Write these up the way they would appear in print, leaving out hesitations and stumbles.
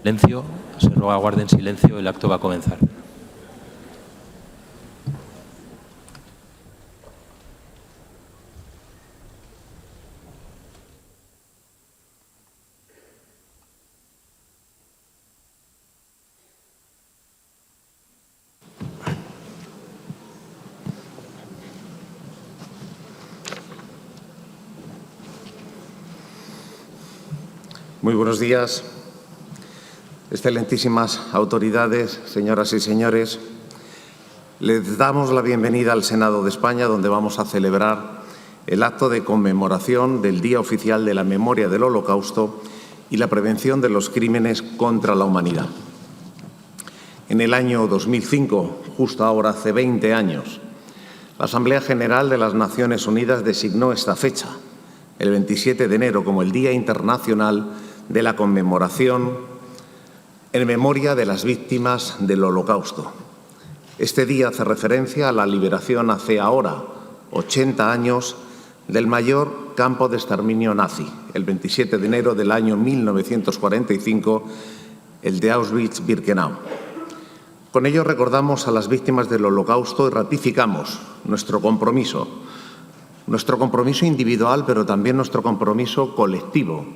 Silencio, se ruega guarden silencio, el acto va a comenzar. Muy buenos días, excelentísimas autoridades, señoras y señores. Les damos la bienvenida al Senado de España, donde vamos a celebrar el acto de conmemoración del Día Oficial de la Memoria del Holocausto y la prevención de los crímenes contra la humanidad. En el año 2005, justo ahora hace 20 años, la Asamblea General de las Naciones Unidas designó esta fecha, el 27 de enero, como el Día Internacional de la conmemoración en memoria de las víctimas del Holocausto. Este día hace referencia a la liberación hace ahora 80 años del mayor campo de exterminio nazi, el 27 de enero del año 1945, el de Auschwitz-Birkenau. Con ello recordamos a las víctimas del Holocausto y ratificamos nuestro compromiso individual, pero también nuestro compromiso colectivo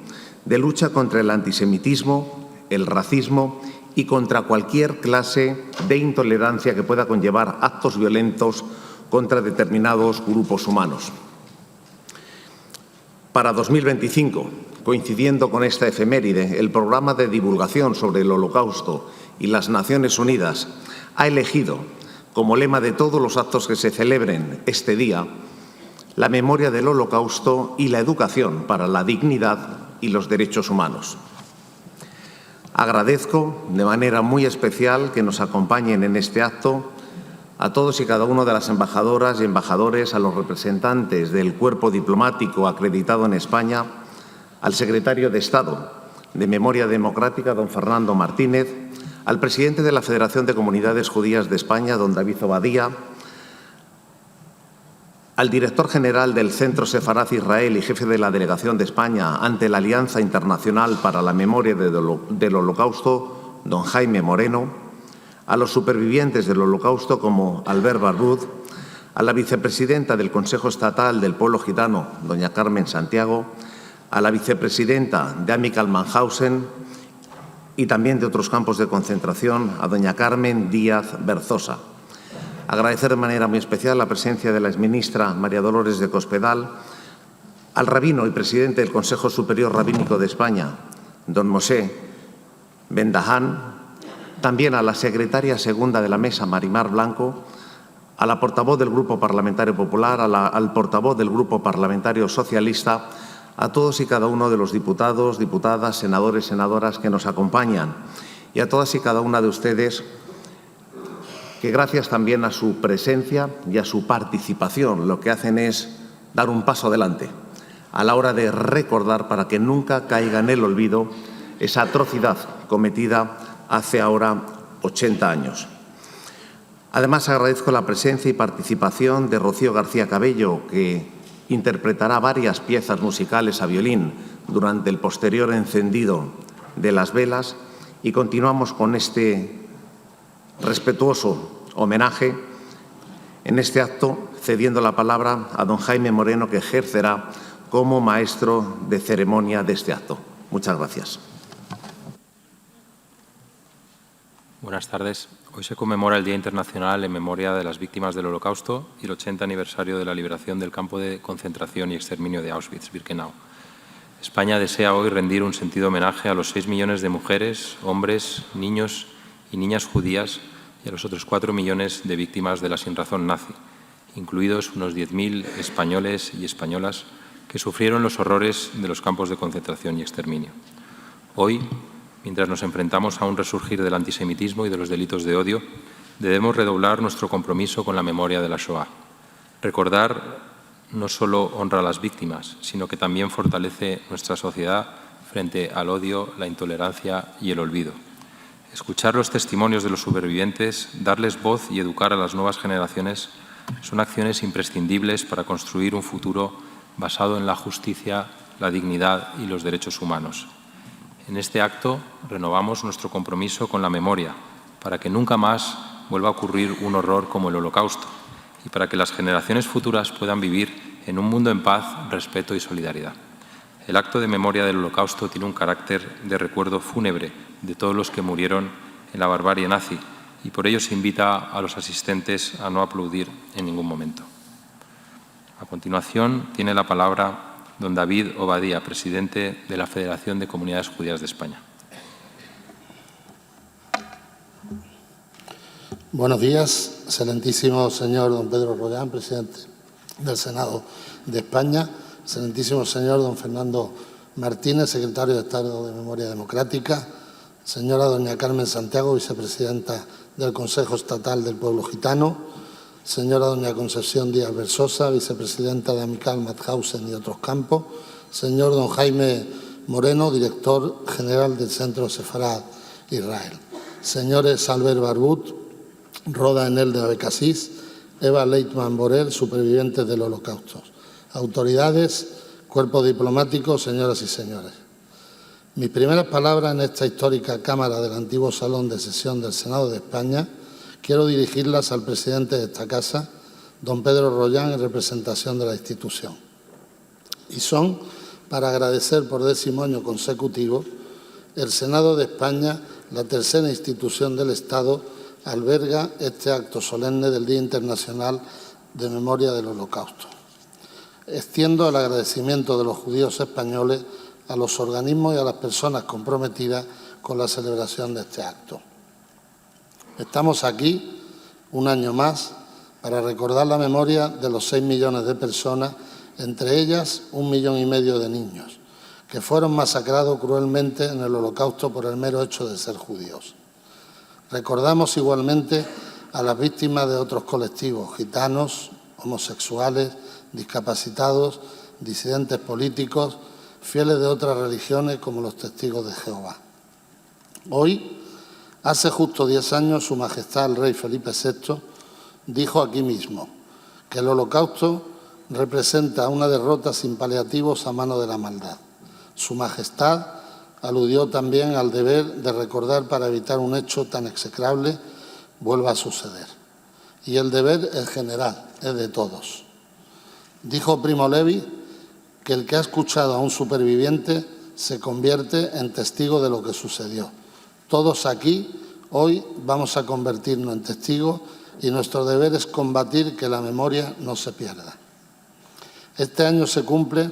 de lucha contra el antisemitismo, el racismo y contra cualquier clase de intolerancia que pueda conllevar actos violentos contra determinados grupos humanos. Para 2025, coincidiendo con esta efeméride, el Programa de Divulgación sobre el Holocausto y las Naciones Unidas ha elegido como lema de todos los actos que se celebren este día la memoria del Holocausto y la educación para la dignidad y los derechos humanos. Agradezco de manera muy especial que nos acompañen en este acto a todos y cada uno de las embajadoras y embajadores, a los representantes del cuerpo diplomático acreditado en España, al secretario de Estado de Memoria Democrática, don Fernando Martínez, al presidente de la Federación de Comunidades Judías de España, don David Obadía, al director general del Centro Sefarad Israel y jefe de la Delegación de España ante la Alianza Internacional para la Memoria del Holocausto, don Jaime Moreno, a los supervivientes del Holocausto como Albert Barbud, a la vicepresidenta del Consejo Estatal del Pueblo Gitano, doña Carmen Santiago, a la vicepresidenta de Amical Mannhausen y también de otros campos de concentración, a doña Carmen Díaz Berzosa. Agradecer de manera muy especial la presencia de la exministra María Dolores de Cospedal, al rabino y presidente del Consejo Superior Rabínico de España, don Moshe Ben-Dahan, también a la secretaria segunda de la mesa, Marimar Blanco, a la portavoz del Grupo Parlamentario Popular, al portavoz del Grupo Parlamentario Socialista, a todos y cada uno de los diputados, diputadas, senadores, senadoras que nos acompañan y a todas y cada una de ustedes que gracias también a su presencia y a su participación lo que hacen es dar un paso adelante a la hora de recordar para que nunca caiga en el olvido esa atrocidad cometida hace ahora 80 años. Además, agradezco la presencia y participación de Rocío García Cabello, que interpretará varias piezas musicales a violín durante el posterior encendido de las velas, y continuamos con este respetuoso homenaje en este acto, cediendo la palabra a don Jaime Moreno, que ejercerá como maestro de ceremonia de este acto. Muchas gracias. Buenas tardes. Hoy se conmemora el Día Internacional en memoria de las víctimas del Holocausto y el 80 aniversario de la liberación del campo de concentración y exterminio de Auschwitz-Birkenau. España desea hoy rendir un sentido homenaje a los 6 millones de mujeres, hombres, niños y niñas judías y a los otros 4 millones de víctimas de la sinrazón nazi, incluidos unos 10.000 españoles y españolas que sufrieron los horrores de los campos de concentración y exterminio. Hoy, mientras nos enfrentamos a un resurgir del antisemitismo y de los delitos de odio, debemos redoblar nuestro compromiso con la memoria de la Shoah. Recordar no solo honra a las víctimas, sino que también fortalece nuestra sociedad frente al odio, la intolerancia y el olvido. Escuchar los testimonios de los supervivientes, darles voz y educar a las nuevas generaciones son acciones imprescindibles para construir un futuro basado en la justicia, la dignidad y los derechos humanos. En este acto renovamos nuestro compromiso con la memoria para que nunca más vuelva a ocurrir un horror como el Holocausto y para que las generaciones futuras puedan vivir en un mundo en paz, respeto y solidaridad. El acto de memoria del Holocausto tiene un carácter de recuerdo fúnebre de todos los que murieron en la barbarie nazi y por ello se invita a los asistentes a no aplaudir en ningún momento. A continuación tiene la palabra don David Obadía, presidente de la Federación de Comunidades Judías de España. Buenos días, excelentísimo señor don Pedro Rollán, presidente del Senado de España, excelentísimo señor don Fernando Martínez, secretario de Estado de Memoria Democrática, señora doña Carmen Santiago, vicepresidenta del Consejo Estatal del Pueblo Gitano, señora doña Concepción Díaz Versosa, vicepresidenta de Amical Mauthausen y otros campos, señor don Jaime Moreno, director general del Centro Sefarad Israel, señores Albert Barbut, Roda Enel de Abecasís, Eva Leitman Borel, supervivientes del Holocausto, autoridades, cuerpo diplomático, señoras y señores. Mis primeras palabras en esta histórica Cámara del antiguo Salón de Sesión del Senado de España quiero dirigirlas al presidente de esta Casa, don Pedro Rollán, en representación de la institución. Y son para agradecer por 10º año consecutivo el Senado de España, la tercera institución del Estado, alberga este acto solemne del Día Internacional de Memoria del Holocausto. Extiendo el agradecimiento de los judíos españoles a los organismos y a las personas comprometidas con la celebración de este acto. Estamos aquí un año más para recordar la memoria de los 6 millones de personas, entre ellas 1,5 millones de niños, que fueron masacrados cruelmente en el Holocausto por el mero hecho de ser judíos. Recordamos igualmente a las víctimas de otros colectivos, gitanos, homosexuales, discapacitados, disidentes políticos, fieles de otras religiones como los testigos de Jehová. Hoy, hace justo 10 años, Su Majestad el Rey Felipe VI dijo aquí mismo que el Holocausto representa una derrota sin paliativos a mano de la maldad. Su Majestad aludió también al deber de recordar para evitar un hecho tan execrable vuelva a suceder. Y el deber es general, es de todos. Dijo Primo Levi que el que ha escuchado a un superviviente se convierte en testigo de lo que sucedió. Todos aquí hoy vamos a convertirnos en testigos y nuestro deber es combatir que la memoria no se pierda. Este año se cumple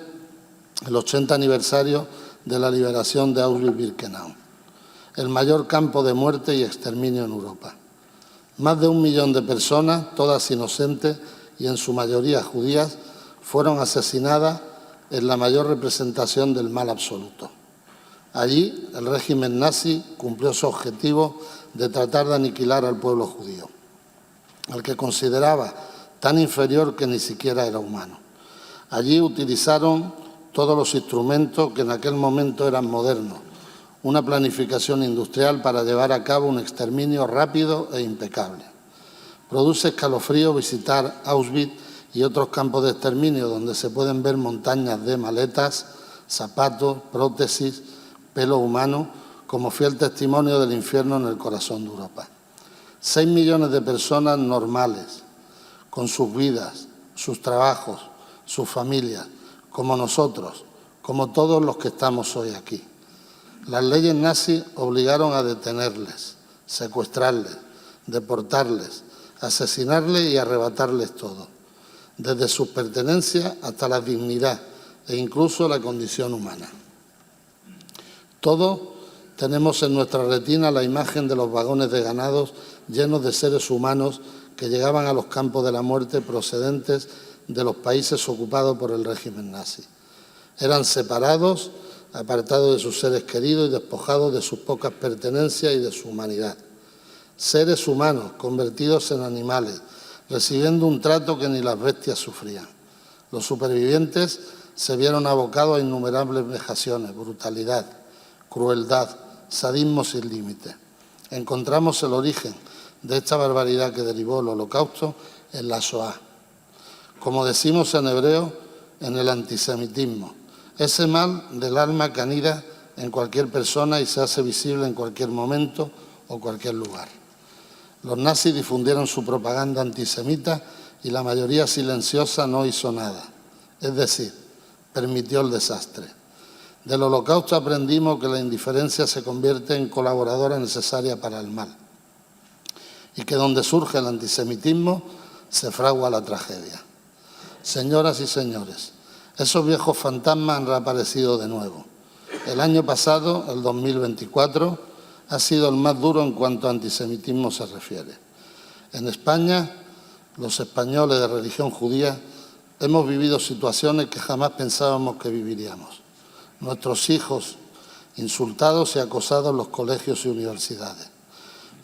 el 80 aniversario de la liberación de Auschwitz-Birkenau, el mayor campo de muerte y exterminio en Europa. Más de 1 millón de personas, todas inocentes y en su mayoría judías, fueron asesinadas en la mayor representación del mal absoluto. Allí el régimen nazi cumplió su objetivo de tratar de aniquilar al pueblo judío, al que consideraba tan inferior que ni siquiera era humano. Allí utilizaron todos los instrumentos que en aquel momento eran modernos, una planificación industrial para llevar a cabo un exterminio rápido e impecable. Produce escalofrío visitar Auschwitz y otros campos de exterminio donde se pueden ver montañas de maletas, zapatos, prótesis, pelo humano, como fiel testimonio del infierno en el corazón de Europa. 6 millones de personas normales, con sus vidas, sus trabajos, sus familias, como nosotros, como todos los que estamos hoy aquí. Las leyes nazis obligaron a detenerles, secuestrarles, deportarles, asesinarles y arrebatarles todo, desde sus pertenencias hasta la dignidad e incluso la condición humana. Todos tenemos en nuestra retina la imagen de los vagones de ganados llenos de seres humanos que llegaban a los campos de la muerte procedentes de los países ocupados por el régimen nazi. Eran separados, apartados de sus seres queridos y despojados de sus pocas pertenencias y de su humanidad. Seres humanos convertidos en animales, recibiendo un trato que ni las bestias sufrían. Los supervivientes se vieron abocados a innumerables vejaciones, brutalidad, crueldad, sadismo sin límite. Encontramos el origen de esta barbaridad que derivó el Holocausto en la Shoah. Como decimos en hebreo, en el antisemitismo, ese mal del alma que anida en cualquier persona y se hace visible en cualquier momento o cualquier lugar. Los nazis difundieron su propaganda antisemita y la mayoría silenciosa no hizo nada, es decir, permitió el desastre. Del Holocausto aprendimos que la indiferencia se convierte en colaboradora necesaria para el mal y que donde surge el antisemitismo se fragua la tragedia. Señoras y señores, esos viejos fantasmas han reaparecido de nuevo. El año pasado, el 2024, ha sido el más duro en cuanto a antisemitismo se refiere. En España, los españoles de religión judía hemos vivido situaciones que jamás pensábamos que viviríamos. Nuestros hijos insultados y acosados en los colegios y universidades.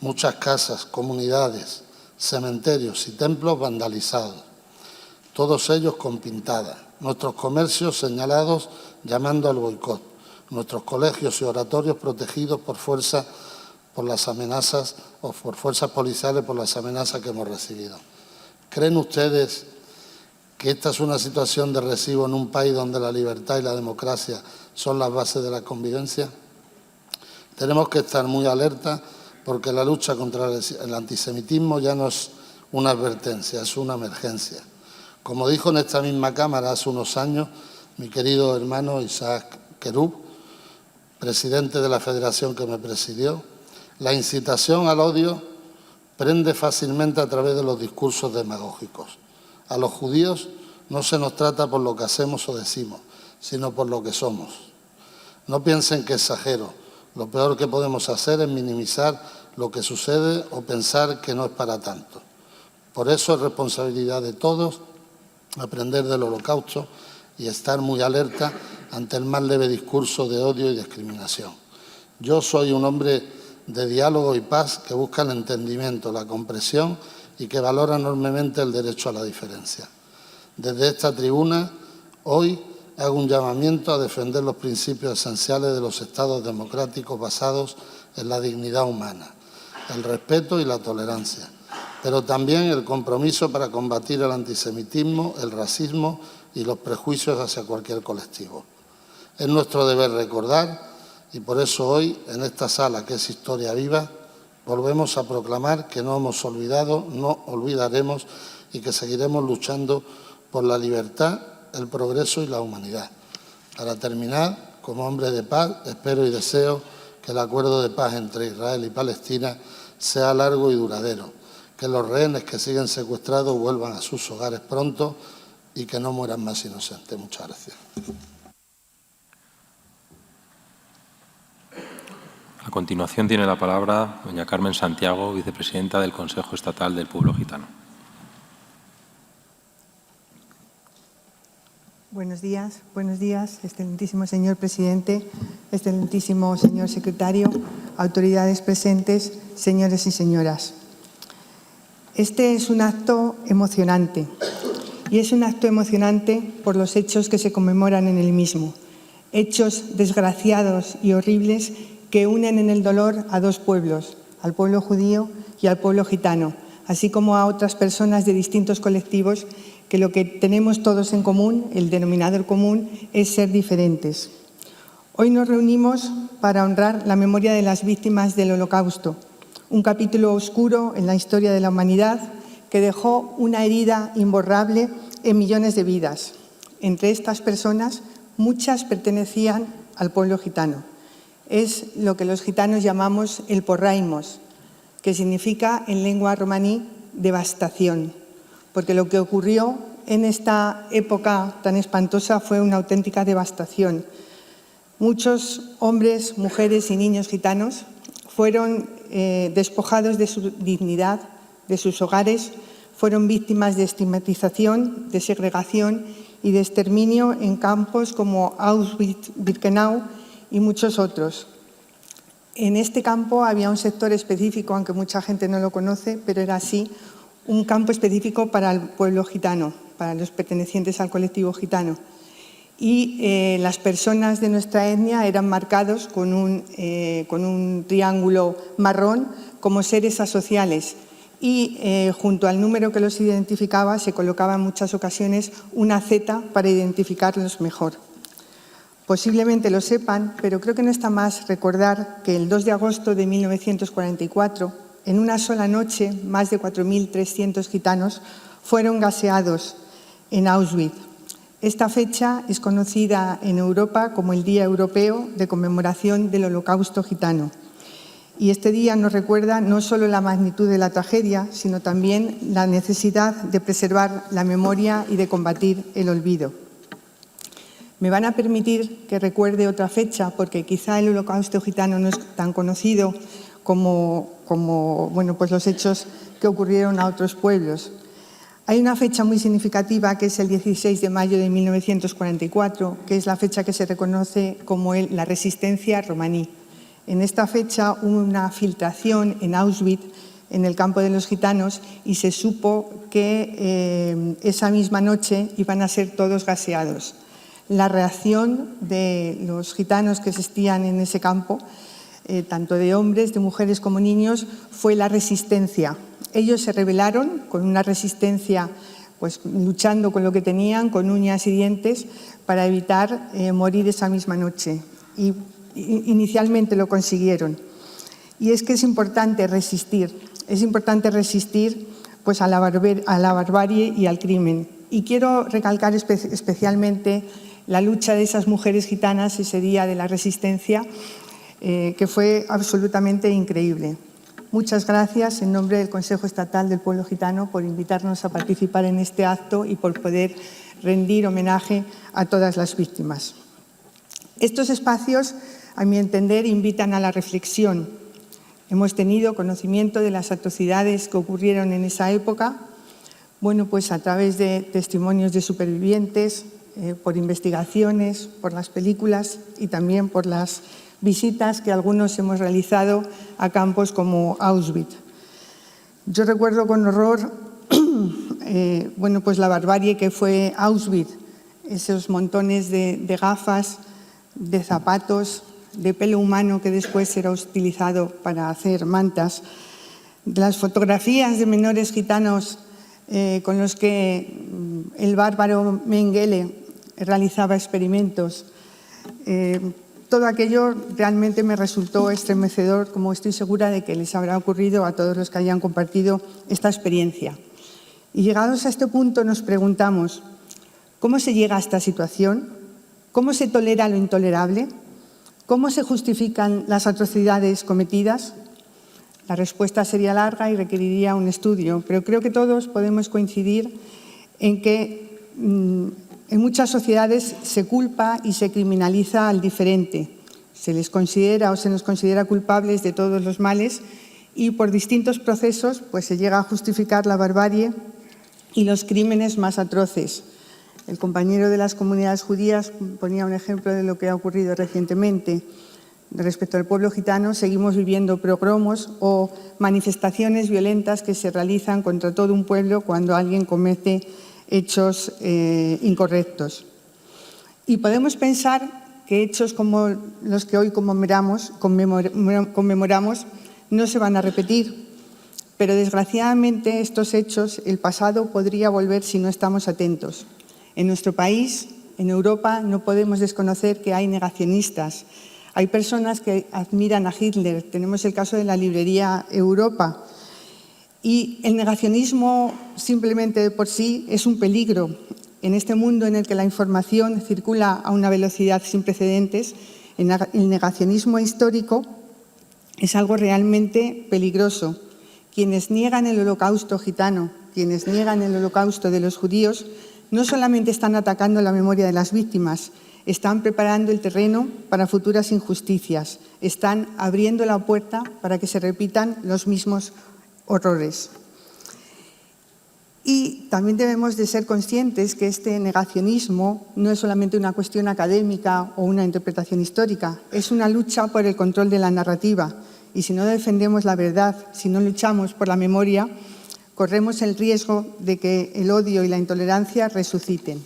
Muchas casas, comunidades, cementerios y templos vandalizados. Todos ellos con pintadas. Nuestros comercios señalados llamando al boicot. Nuestros colegios y oratorios protegidos por fuerzas policiales por las amenazas que hemos recibido. ¿Creen ustedes que esta es una situación de recibo en un país donde la libertad y la democracia son las bases de la convivencia? Tenemos que estar muy alerta porque la lucha contra el antisemitismo ya no es una advertencia, es una emergencia. Como dijo en esta misma Cámara hace unos años mi querido hermano Isaac Querub, presidente de la federación que me presidió, la incitación al odio prende fácilmente a través de los discursos demagógicos. A los judíos no se nos trata por lo que hacemos o decimos, sino por lo que somos. No piensen que exagero. Lo peor que podemos hacer es minimizar lo que sucede o pensar que no es para tanto. Por eso es responsabilidad de todos aprender del Holocausto y estar muy alerta ante el más leve discurso de odio y discriminación. Yo soy un hombre de diálogo y paz que busca el entendimiento, la comprensión y que valora enormemente el derecho a la diferencia. Desde esta tribuna, hoy hago un llamamiento a defender los principios esenciales de los estados democráticos basados en la dignidad humana, el respeto y la tolerancia, pero también el compromiso para combatir el antisemitismo, el racismo y los prejuicios hacia cualquier colectivo. Es nuestro deber recordar y por eso hoy, en esta sala que es historia viva, volvemos a proclamar que no hemos olvidado, no olvidaremos y que seguiremos luchando por la libertad, el progreso y la humanidad. Para terminar, como hombre de paz, espero y deseo que el acuerdo de paz entre Israel y Palestina sea largo y duradero, que los rehenes que siguen secuestrados vuelvan a sus hogares pronto y que no mueran más inocentes. Muchas gracias. A continuación tiene la palabra doña Carmen Santiago, vicepresidenta del Consejo Estatal del Pueblo Gitano. Buenos días, excelentísimo señor presidente, excelentísimo señor secretario, autoridades presentes, señores y señoras. Este es un acto emocionante y es un acto emocionante por los hechos que se conmemoran en el mismo, hechos desgraciados y horribles que unen en el dolor a dos pueblos, al pueblo judío y al pueblo gitano, así como a otras personas de distintos colectivos que lo que tenemos todos en común, el denominador común, es ser diferentes. Hoy nos reunimos para honrar la memoria de las víctimas del Holocausto, un capítulo oscuro en la historia de la humanidad que dejó una herida imborrable en millones de vidas. Entre estas personas, muchas pertenecían al pueblo gitano. Es lo que los gitanos llamamos el porraimos, que significa en lengua romaní devastación, porque lo que ocurrió en esta época tan espantosa fue una auténtica devastación. Muchos hombres, mujeres y niños gitanos fueron despojados de su dignidad, de sus hogares, fueron víctimas de estigmatización, de segregación y de exterminio en campos como Auschwitz-Birkenau y muchos otros. En este campo había un sector específico, aunque mucha gente no lo conoce, pero era así, un campo específico para el pueblo gitano, para los pertenecientes al colectivo gitano. Y las personas de nuestra etnia eran marcados con un triángulo marrón como seres asociales y junto al número que los identificaba se colocaba en muchas ocasiones una Z para identificarlos mejor. Posiblemente lo sepan, pero creo que no está más recordar que el 2 de agosto de 1944, en una sola noche, más de 4.300 gitanos fueron gaseados en Auschwitz. Esta fecha es conocida en Europa como el Día Europeo de Conmemoración del Holocausto Gitano. Y este día nos recuerda no solo la magnitud de la tragedia, sino también la necesidad de preservar la memoria y de combatir el olvido. Me van a permitir que recuerde otra fecha, porque quizá el Holocausto Gitano no es tan conocido como pues los hechos que ocurrieron a otros pueblos. Hay una fecha muy significativa que es el 16 de mayo de 1944, que es la fecha que se reconoce como la resistencia romaní. En esta fecha hubo una filtración en Auschwitz, en el campo de los gitanos, y se supo que esa misma noche iban a ser todos gaseados. La reacción de los gitanos que existían en ese campo, tanto de hombres, de mujeres como niños, fue la resistencia. Ellos se rebelaron con una resistencia, pues luchando con lo que tenían, con uñas y dientes, para evitar morir esa misma noche. Y inicialmente lo consiguieron. Y es que es importante resistir pues, a la barbarie y al crimen. Y quiero recalcar especialmente la lucha de esas mujeres gitanas ese día de la resistencia, que fue absolutamente increíble. Muchas gracias en nombre del Consejo Estatal del Pueblo Gitano por invitarnos a participar en este acto y por poder rendir homenaje a todas las víctimas. Estos espacios, a mi entender, invitan a la reflexión. Hemos tenido conocimiento de las atrocidades que ocurrieron en esa época, pues a través de testimonios de supervivientes, por investigaciones, por las películas y también por las visitas que algunos hemos realizado a campos como Auschwitz. Yo recuerdo con horror pues la barbarie que fue Auschwitz, esos montones de gafas, de zapatos, de pelo humano que después era utilizado para hacer mantas, de las fotografías de menores gitanos con los que el bárbaro Mengele realizaba experimentos. Todo aquello realmente me resultó estremecedor, como estoy segura de que les habrá ocurrido a todos los que hayan compartido esta experiencia. Y llegados a este punto nos preguntamos, ¿cómo se llega a esta situación? ¿Cómo se tolera lo intolerable? ¿Cómo se justifican las atrocidades cometidas? La respuesta sería larga y requeriría un estudio, pero creo que todos podemos coincidir en que en muchas sociedades se culpa y se criminaliza al diferente. Se les considera o se nos considera culpables de todos los males y por distintos procesos pues, se llega a justificar la barbarie y los crímenes más atroces. El compañero de las comunidades judías ponía un ejemplo de lo que ha ocurrido recientemente. Respecto al pueblo gitano, seguimos viviendo pogromos o manifestaciones violentas que se realizan contra todo un pueblo cuando alguien comete hechos incorrectos. Y podemos pensar que hechos como los que hoy conmemoramos no se van a repetir, pero desgraciadamente estos hechos, el pasado podría volver si no estamos atentos. En nuestro país, en Europa, no podemos desconocer que hay negacionistas. Hay personas que admiran a Hitler. Tenemos el caso de la librería Europa. Y el negacionismo simplemente de por sí es un peligro. En este mundo en el que la información circula a una velocidad sin precedentes, el negacionismo histórico es algo realmente peligroso. Quienes niegan el holocausto gitano, quienes niegan el holocausto de los judíos, no solamente están atacando la memoria de las víctimas, están preparando el terreno para futuras injusticias, están abriendo la puerta para que se repitan los mismos horrores. Y también debemos de ser conscientes que este negacionismo no es solamente una cuestión académica o una interpretación histórica, es una lucha por el control de la narrativa. Y si no defendemos la verdad, si no luchamos por la memoria, corremos el riesgo de que el odio y la intolerancia resuciten.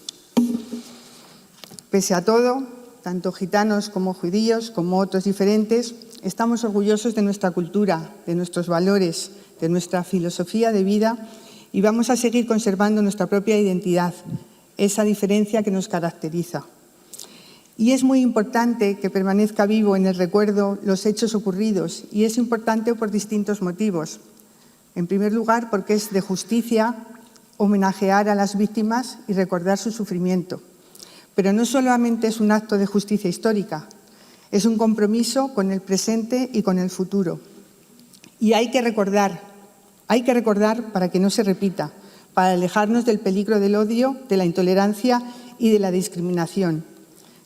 Pese a todo, tanto gitanos como judíos, como otros diferentes, estamos orgullosos de nuestra cultura, de nuestros valores, de nuestra filosofía de vida y vamos a seguir conservando nuestra propia identidad, esa diferencia que nos caracteriza. Y es muy importante que permanezca vivo en el recuerdo los hechos ocurridos, y es importante por distintos motivos. En primer lugar, porque es de justicia homenajear a las víctimas y recordar su sufrimiento. Pero no solamente es un acto de justicia histórica, es un compromiso con el presente y con el futuro. Y hay que recordar para que no se repita, para alejarnos del peligro del odio, de la intolerancia y de la discriminación.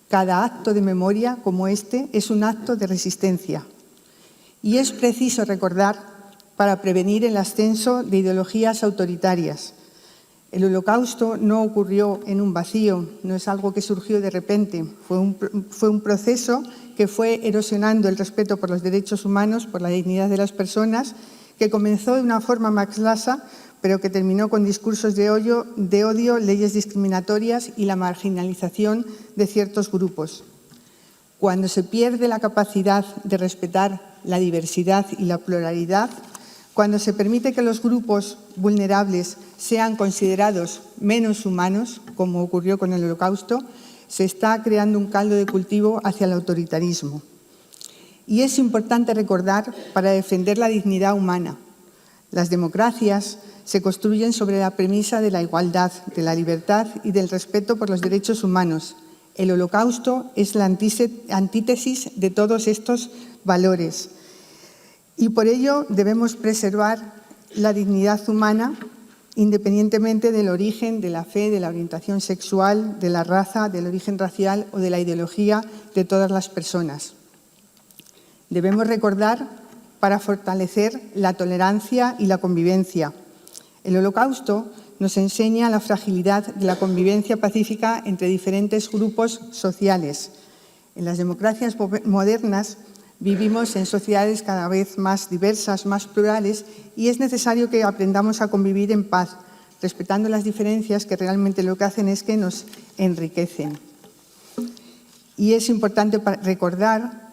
Cada acto de memoria como este es un acto de resistencia. Y es preciso recordar para prevenir el ascenso de ideologías autoritarias. El Holocausto no ocurrió en un vacío, no es algo que surgió de repente, fue un proceso que fue erosionando el respeto por los derechos humanos, por la dignidad de las personas, que comenzó de una forma más lasa, pero que terminó con discursos de odio, leyes discriminatorias y la marginalización de ciertos grupos. Cuando se pierde la capacidad de respetar la diversidad y la pluralidad, cuando se permite que los grupos vulnerables sean considerados menos humanos, como ocurrió con el Holocausto, se está creando un caldo de cultivo hacia el autoritarismo. Y es importante recordar para defender la dignidad humana. Las democracias se construyen sobre la premisa de la igualdad, de la libertad y del respeto por los derechos humanos. El Holocausto es la antítesis de todos estos valores. Y por ello debemos preservar la dignidad humana independientemente del origen, de la fe, de la orientación sexual, de la raza, del origen racial o de la ideología de todas las personas. Debemos recordar para fortalecer la tolerancia y la convivencia. El Holocausto nos enseña la fragilidad de la convivencia pacífica entre diferentes grupos sociales. En las democracias modernas vivimos en sociedades cada vez más diversas, más plurales, y es necesario que aprendamos a convivir en paz, respetando las diferencias que realmente lo que hacen es que nos enriquecen. Y es importante recordar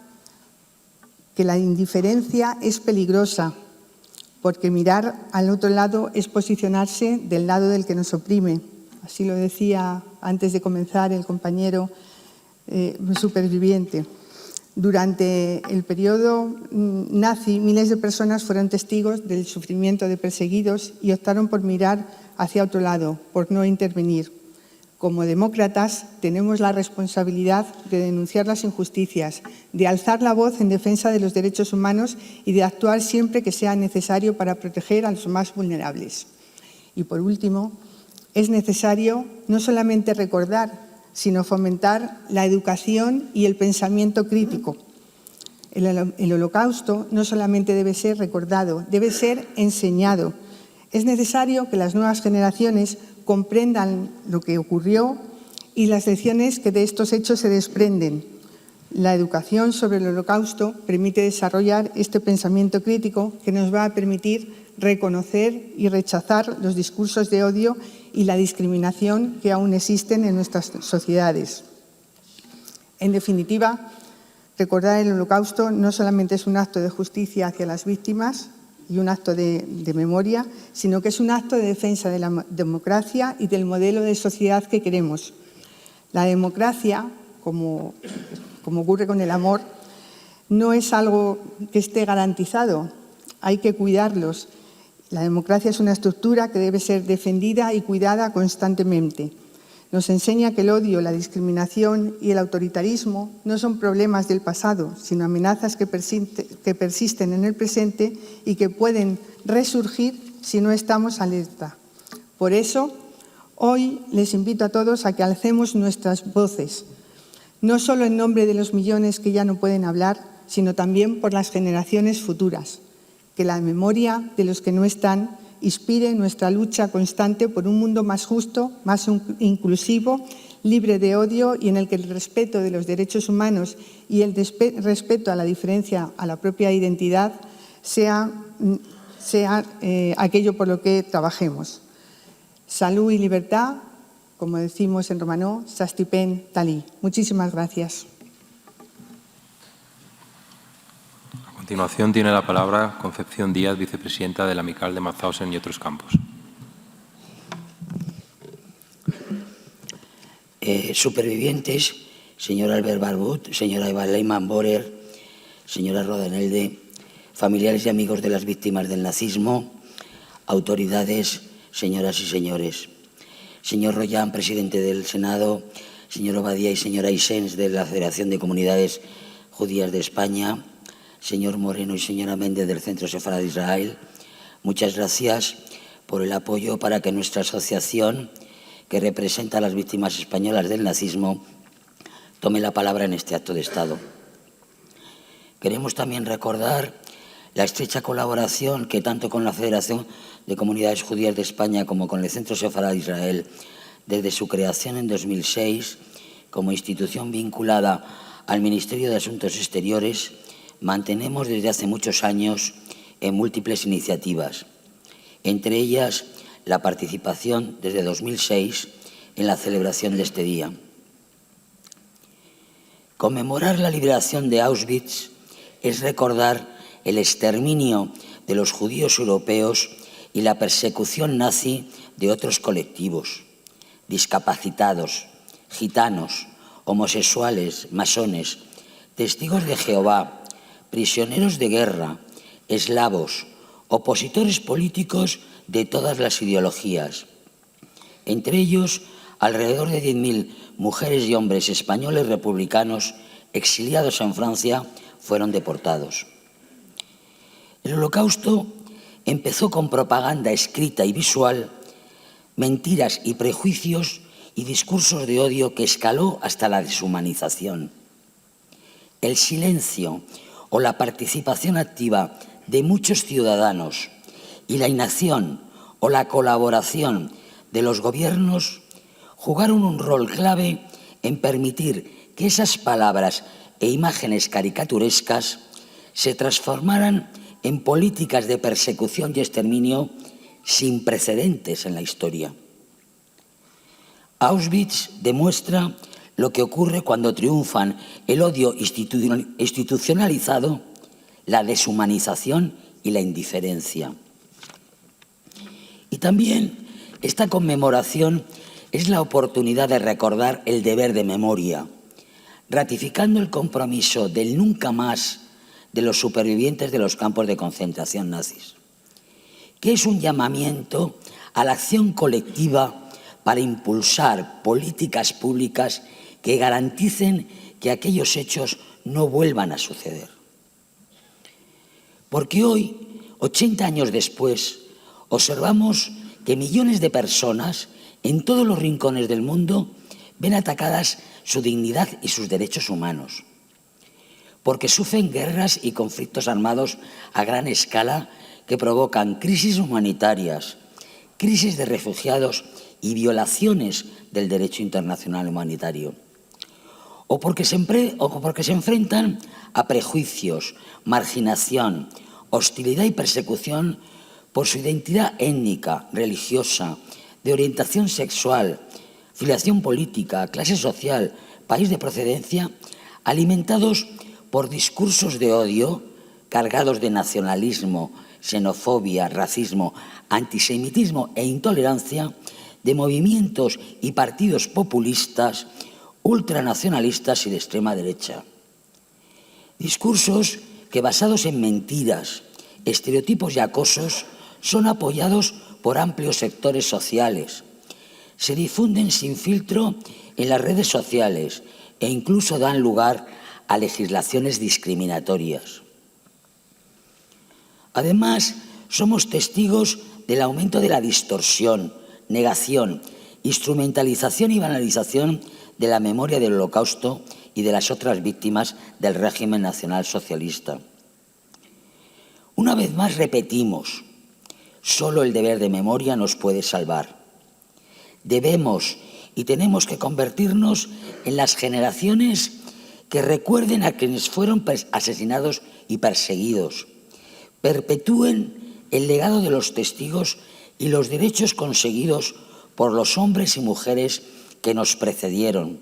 que la indiferencia es peligrosa, porque mirar al otro lado es posicionarse del lado del que nos oprime. Así lo decía antes de comenzar el compañero superviviente. Durante el periodo nazi, miles de personas fueron testigos del sufrimiento de perseguidos y optaron por mirar hacia otro lado, por no intervenir. Como demócratas, tenemos la responsabilidad de denunciar las injusticias, de alzar la voz en defensa de los derechos humanos y de actuar siempre que sea necesario para proteger a los más vulnerables. Y por último, es necesario no solamente recordar, sino fomentar la educación y el pensamiento crítico. El Holocausto no solamente debe ser recordado, debe ser enseñado. Es necesario que las nuevas generaciones comprendan lo que ocurrió y las lecciones que de estos hechos se desprenden. La educación sobre el Holocausto permite desarrollar este pensamiento crítico que nos va a permitir reconocer y rechazar los discursos de odio y la discriminación que aún existen en nuestras sociedades. En definitiva, recordar el Holocausto no solamente es un acto de justicia hacia las víctimas y un acto de memoria, sino que es un acto de defensa de la democracia y del modelo de sociedad que queremos. La democracia, como ocurre con el amor, no es algo que esté garantizado, hay que cuidarlos. La democracia es una estructura que debe ser defendida y cuidada constantemente. Nos enseña que el odio, la discriminación y el autoritarismo no son problemas del pasado, sino amenazas que persisten en el presente y que pueden resurgir si no estamos alerta. Por eso, hoy les invito a todos a que alcemos nuestras voces, no solo en nombre de los millones que ya no pueden hablar, sino también por las generaciones futuras. Que la memoria de los que no están inspire nuestra lucha constante por un mundo más justo, más inclusivo, libre de odio y en el que el respeto de los derechos humanos y el respeto a la diferencia, a la propia identidad, sea aquello por lo que trabajemos. Salud y libertad, como decimos en romanó, sastipen tali. Muchísimas gracias. A continuación tiene la palabra Concepción Díaz, vicepresidenta de la Amical de Mauthausen y otros campos. Supervivientes, señor Albert Barbut, señora Eva Lehmann-Borer, señora Rodenelde, familiares y amigos de las víctimas del nazismo, autoridades, señoras y señores. Señor Royan, presidente del Senado, señor Obadia y señora Isens de la Federación de Comunidades Judías de España, señor Moreno y señora Méndez del Centro Sefarad de Israel, muchas gracias por el apoyo para que nuestra asociación, que representa a las víctimas españolas del nazismo, tome la palabra en este acto de Estado. Queremos también recordar la estrecha colaboración que tanto con la Federación de Comunidades Judías de España como con el Centro Sefarad de Israel, desde su creación en 2006, como institución vinculada al Ministerio de Asuntos Exteriores, mantenemos desde hace muchos años en múltiples iniciativas, entre ellas la participación desde 2006 en la celebración de este día. Conmemorar la liberación de Auschwitz es recordar el exterminio de los judíos europeos y la persecución nazi de otros colectivos, discapacitados, gitanos, homosexuales, masones, testigos de Jehová, prisioneros de guerra, eslavos, opositores políticos de todas las ideologías. Entre ellos, alrededor de 10.000 mujeres y hombres españoles republicanos exiliados en Francia fueron deportados. El Holocausto empezó con propaganda escrita y visual, mentiras y prejuicios y discursos de odio que escaló hasta la deshumanización. El silencio o la participación activa de muchos ciudadanos y la inacción o la colaboración de los gobiernos jugaron un rol clave en permitir que esas palabras e imágenes caricaturescas se transformaran en políticas de persecución y exterminio sin precedentes en la historia. Auschwitz demuestra lo que ocurre cuando triunfan el odio institucionalizado, la deshumanización y la indiferencia. Y también esta conmemoración es la oportunidad de recordar el deber de memoria, ratificando el compromiso del nunca más de los supervivientes de los campos de concentración nazis, que es un llamamiento a la acción colectiva para impulsar políticas públicas que garanticen que aquellos hechos no vuelvan a suceder. Porque hoy, 80 años después, observamos que millones de personas en todos los rincones del mundo ven atacadas su dignidad y sus derechos humanos, porque sufren guerras y conflictos armados a gran escala que provocan crisis humanitarias, crisis de refugiados y violaciones del derecho internacional humanitario, o porque se enfrentan a prejuicios, marginación, hostilidad y persecución por su identidad étnica, religiosa, de orientación sexual, filiación política, clase social, país de procedencia, alimentados por discursos de odio cargados de nacionalismo, xenofobia, racismo, antisemitismo e intolerancia, de movimientos y partidos populistas, ultranacionalistas y de extrema derecha. Discursos que, basados en mentiras, estereotipos y acosos, son apoyados por amplios sectores sociales, se difunden sin filtro en las redes sociales e incluso dan lugar a legislaciones discriminatorias. Además, somos testigos del aumento de la distorsión, negación, instrumentalización y banalización de la memoria del Holocausto y de las otras víctimas del régimen nacionalsocialista. Una vez más repetimos, solo el deber de memoria nos puede salvar. Debemos y tenemos que convertirnos en las generaciones que recuerden a quienes fueron asesinados y perseguidos, perpetúen el legado de los testigos y los derechos conseguidos por los hombres y mujeres que nos precedieron,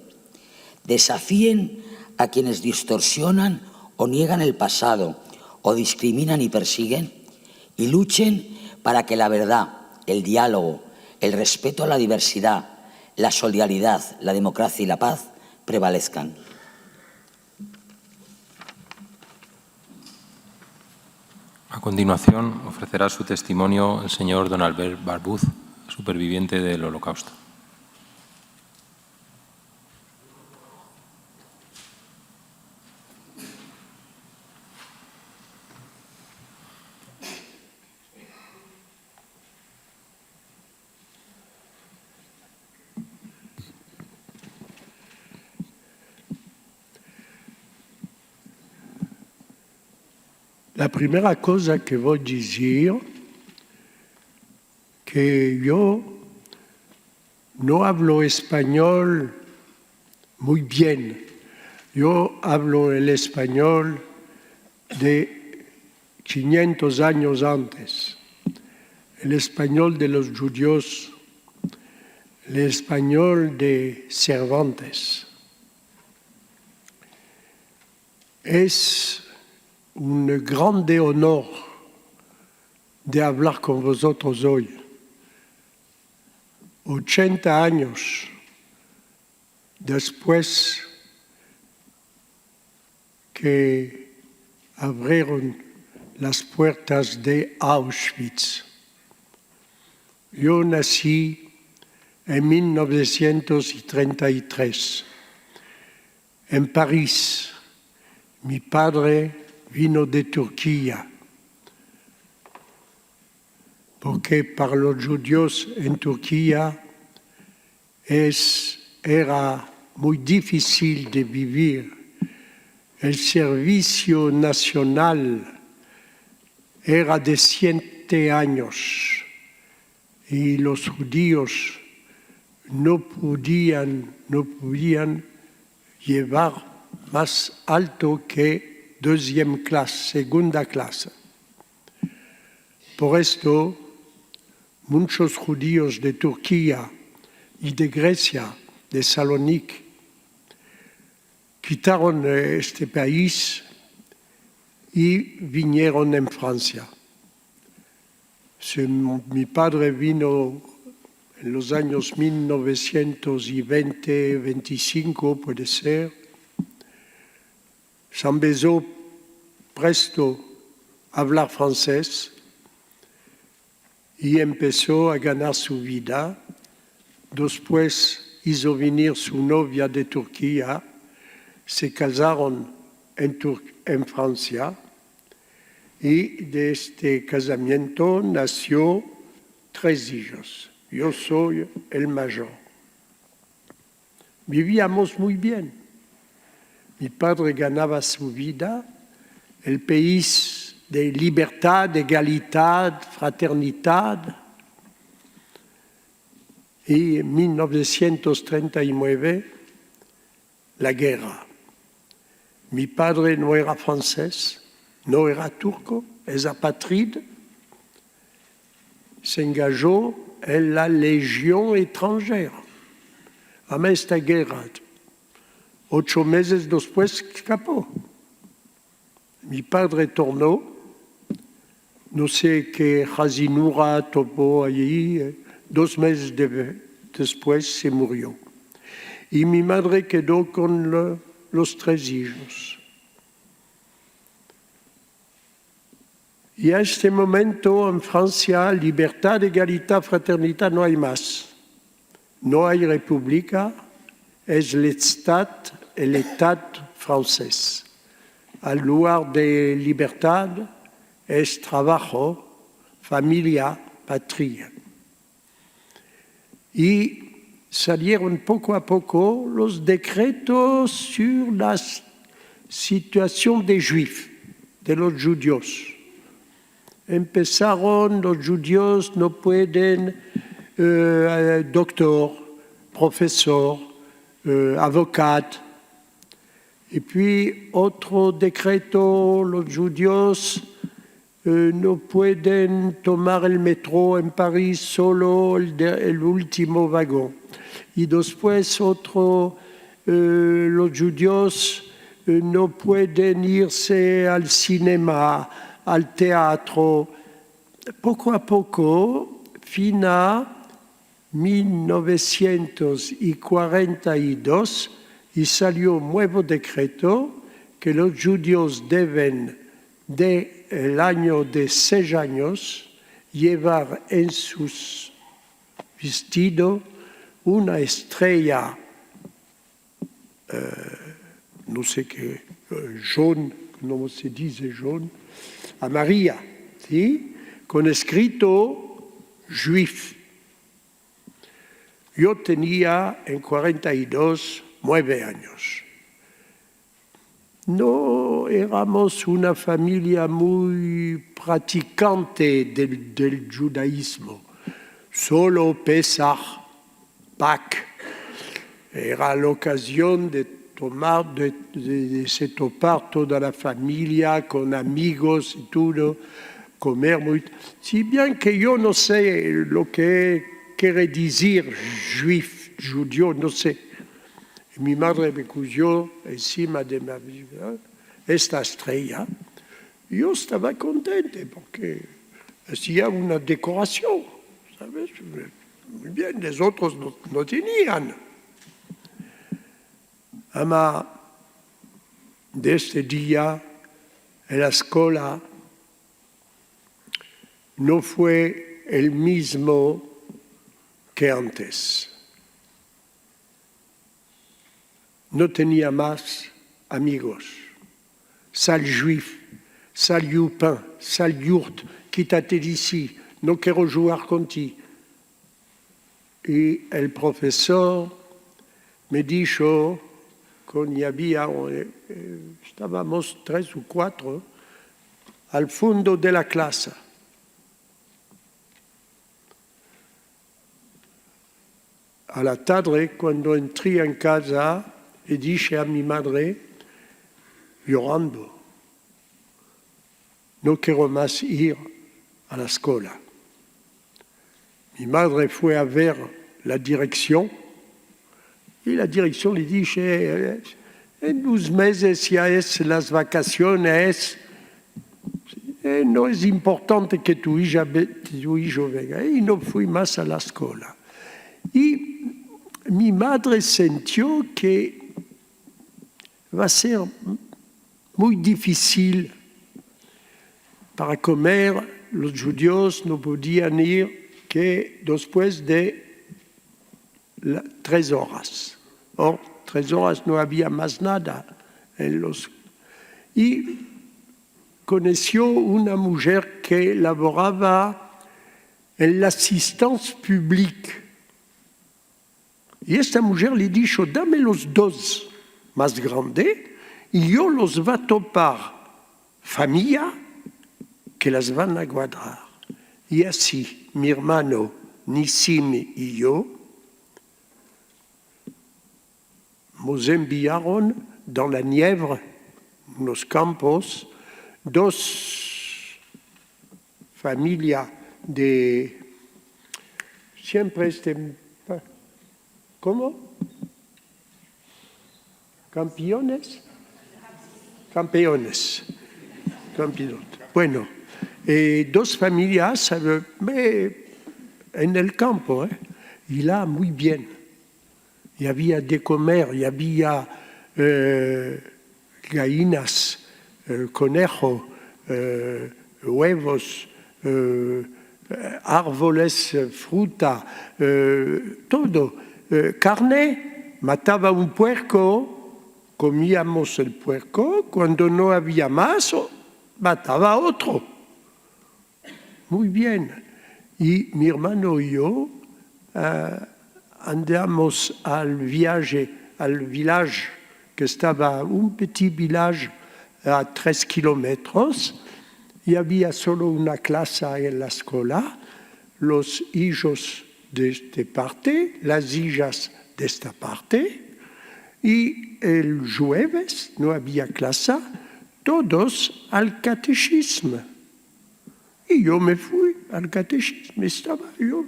desafíen a quienes distorsionan o niegan el pasado o discriminan y persiguen, y luchen para que la verdad, el diálogo, el respeto a la diversidad, la solidaridad, la democracia y la paz prevalezcan. continuación, ofrecerá su testimonio el señor don Albert Barbuz, superviviente del Holocausto. La primera cosa que voy a decir que yo no hablo español muy bien. Yo hablo el español de 500 años antes, el español de los judíos, el español de Cervantes. Es un grande honor de hablar con vosotros hoy. 80 años después que abrieron las puertas de Auschwitz. Yo nací en 1933 en París. Mi padre vino de Turquía, porque para los judíos en Turquía era muy difícil de vivir. El servicio nacional era de 7 años y los judíos no podían llevar más alto que segunda clase. Por esto, muchos judíos de Turquía y de Grecia, de Salónica, quitaron este país y vinieron en Francia. Mi padre vino en los años 1920-25, puede ser. Se empezó presto a hablar francés y empezó a ganar su vida. Después hizo venir su novia de Turquía, se casaron en Francia y de este casamiento nació 3 hijos. Yo soy el mayor. Vivíamos muy bien. Mi padre ganaba su vida, el país de libertad, igualdad, fraternidad. Y en 1939, la guerra. Mi padre no era francés, no era turco, es apátride. Se engajó en la Legión extranjera. A esta guerra. 8 meses después escapó. Mi padre tornó, no sé qué jazinura topó allí, 2 meses después se murió. Y mi madre quedó con los 3 hijos. Y a este momento en Francia, libertad, igualdad, fraternidad, no hay más. No hay república, es el État francés. Al lugar de libertad es trabajo, familia, patria. Y salieron poco a poco los decretos sur la situación de los judíos. Empezaron, los judíos no pueden, doctor, profesor, avocat. Y puis otro decreto, los judíos no pueden tomar el metro en París, solo el último vagón. Y después otro, los judíos no pueden irse al cinema, al teatro. Poco a poco, fin a 1942, y salió un nuevo decreto que los judíos deben del año de 6 años llevar en sus vestidos una estrella, no sé qué, jaune, ¿cómo se dice jaune? Amarilla, ¿sí? Con escrito juif. Yo tenía en 42 9 años. No éramos una familia muy practicante del judaísmo. Solo Pesach, Pâques, era la ocasión de se topar toda la familia con amigos y todo, comer muy... Si bien que yo no sé lo que quiere decir juif, judío, no sé. Mi madre me puso encima de esta estrella. Yo estaba contente porque hacía una decoración, ¿sabes? Muy bien, los otros no tenían. Ama, de este día, en la escuela no fue el mismo que antes. No tenía más amigos. Sale juif, sale Yupin, sale Yurt, quítate d'ici, no quiero jugar contigo. Y el profesor me dijo, estábamos 3 o 4 al fondo de la clase. A la tarde, cuando entré en casa, le dije a mi madre, llorando, no quiero más ir a la escuela. Mi madre fue a ver la dirección y la dirección le dije, en 2 meses ya es las vacaciones, no es importante que tu hijo venga. Y no fui más a la escuela. Y mi madre sintió que va a ser muy difícil para comer. Los judíos no podían ir que después de 3 horas. 3 horas no había más nada. Y conoció una mujer que laboraba en la asistencia pública. Y esta mujer le dijo, dame los 2 más grandes y yo los va a topar familia que las van a guardar. Y así, mi hermano Nissim y yo nos enviaron dans la nieve, en los campos, 2 familias de... Siempre ¿Cómo? Campeones. Bueno, 2 familias en el campo, y là muy bien. Y había de comer, y había gallinas, conejo, huevos, árboles, fruta, todo. Carne, mataba un puerco, comíamos el puerco, cuando no había más, mataba otro. Muy bien. Y mi hermano y yo andamos al village, que estaba un petit village a 3 kilómetros, y había solo una clase en la escuela, los hijos de esta parte, las hijas de esta parte, y el jueves no había clase, todos al catecismo. Y yo me fui al catecismo, estaba yo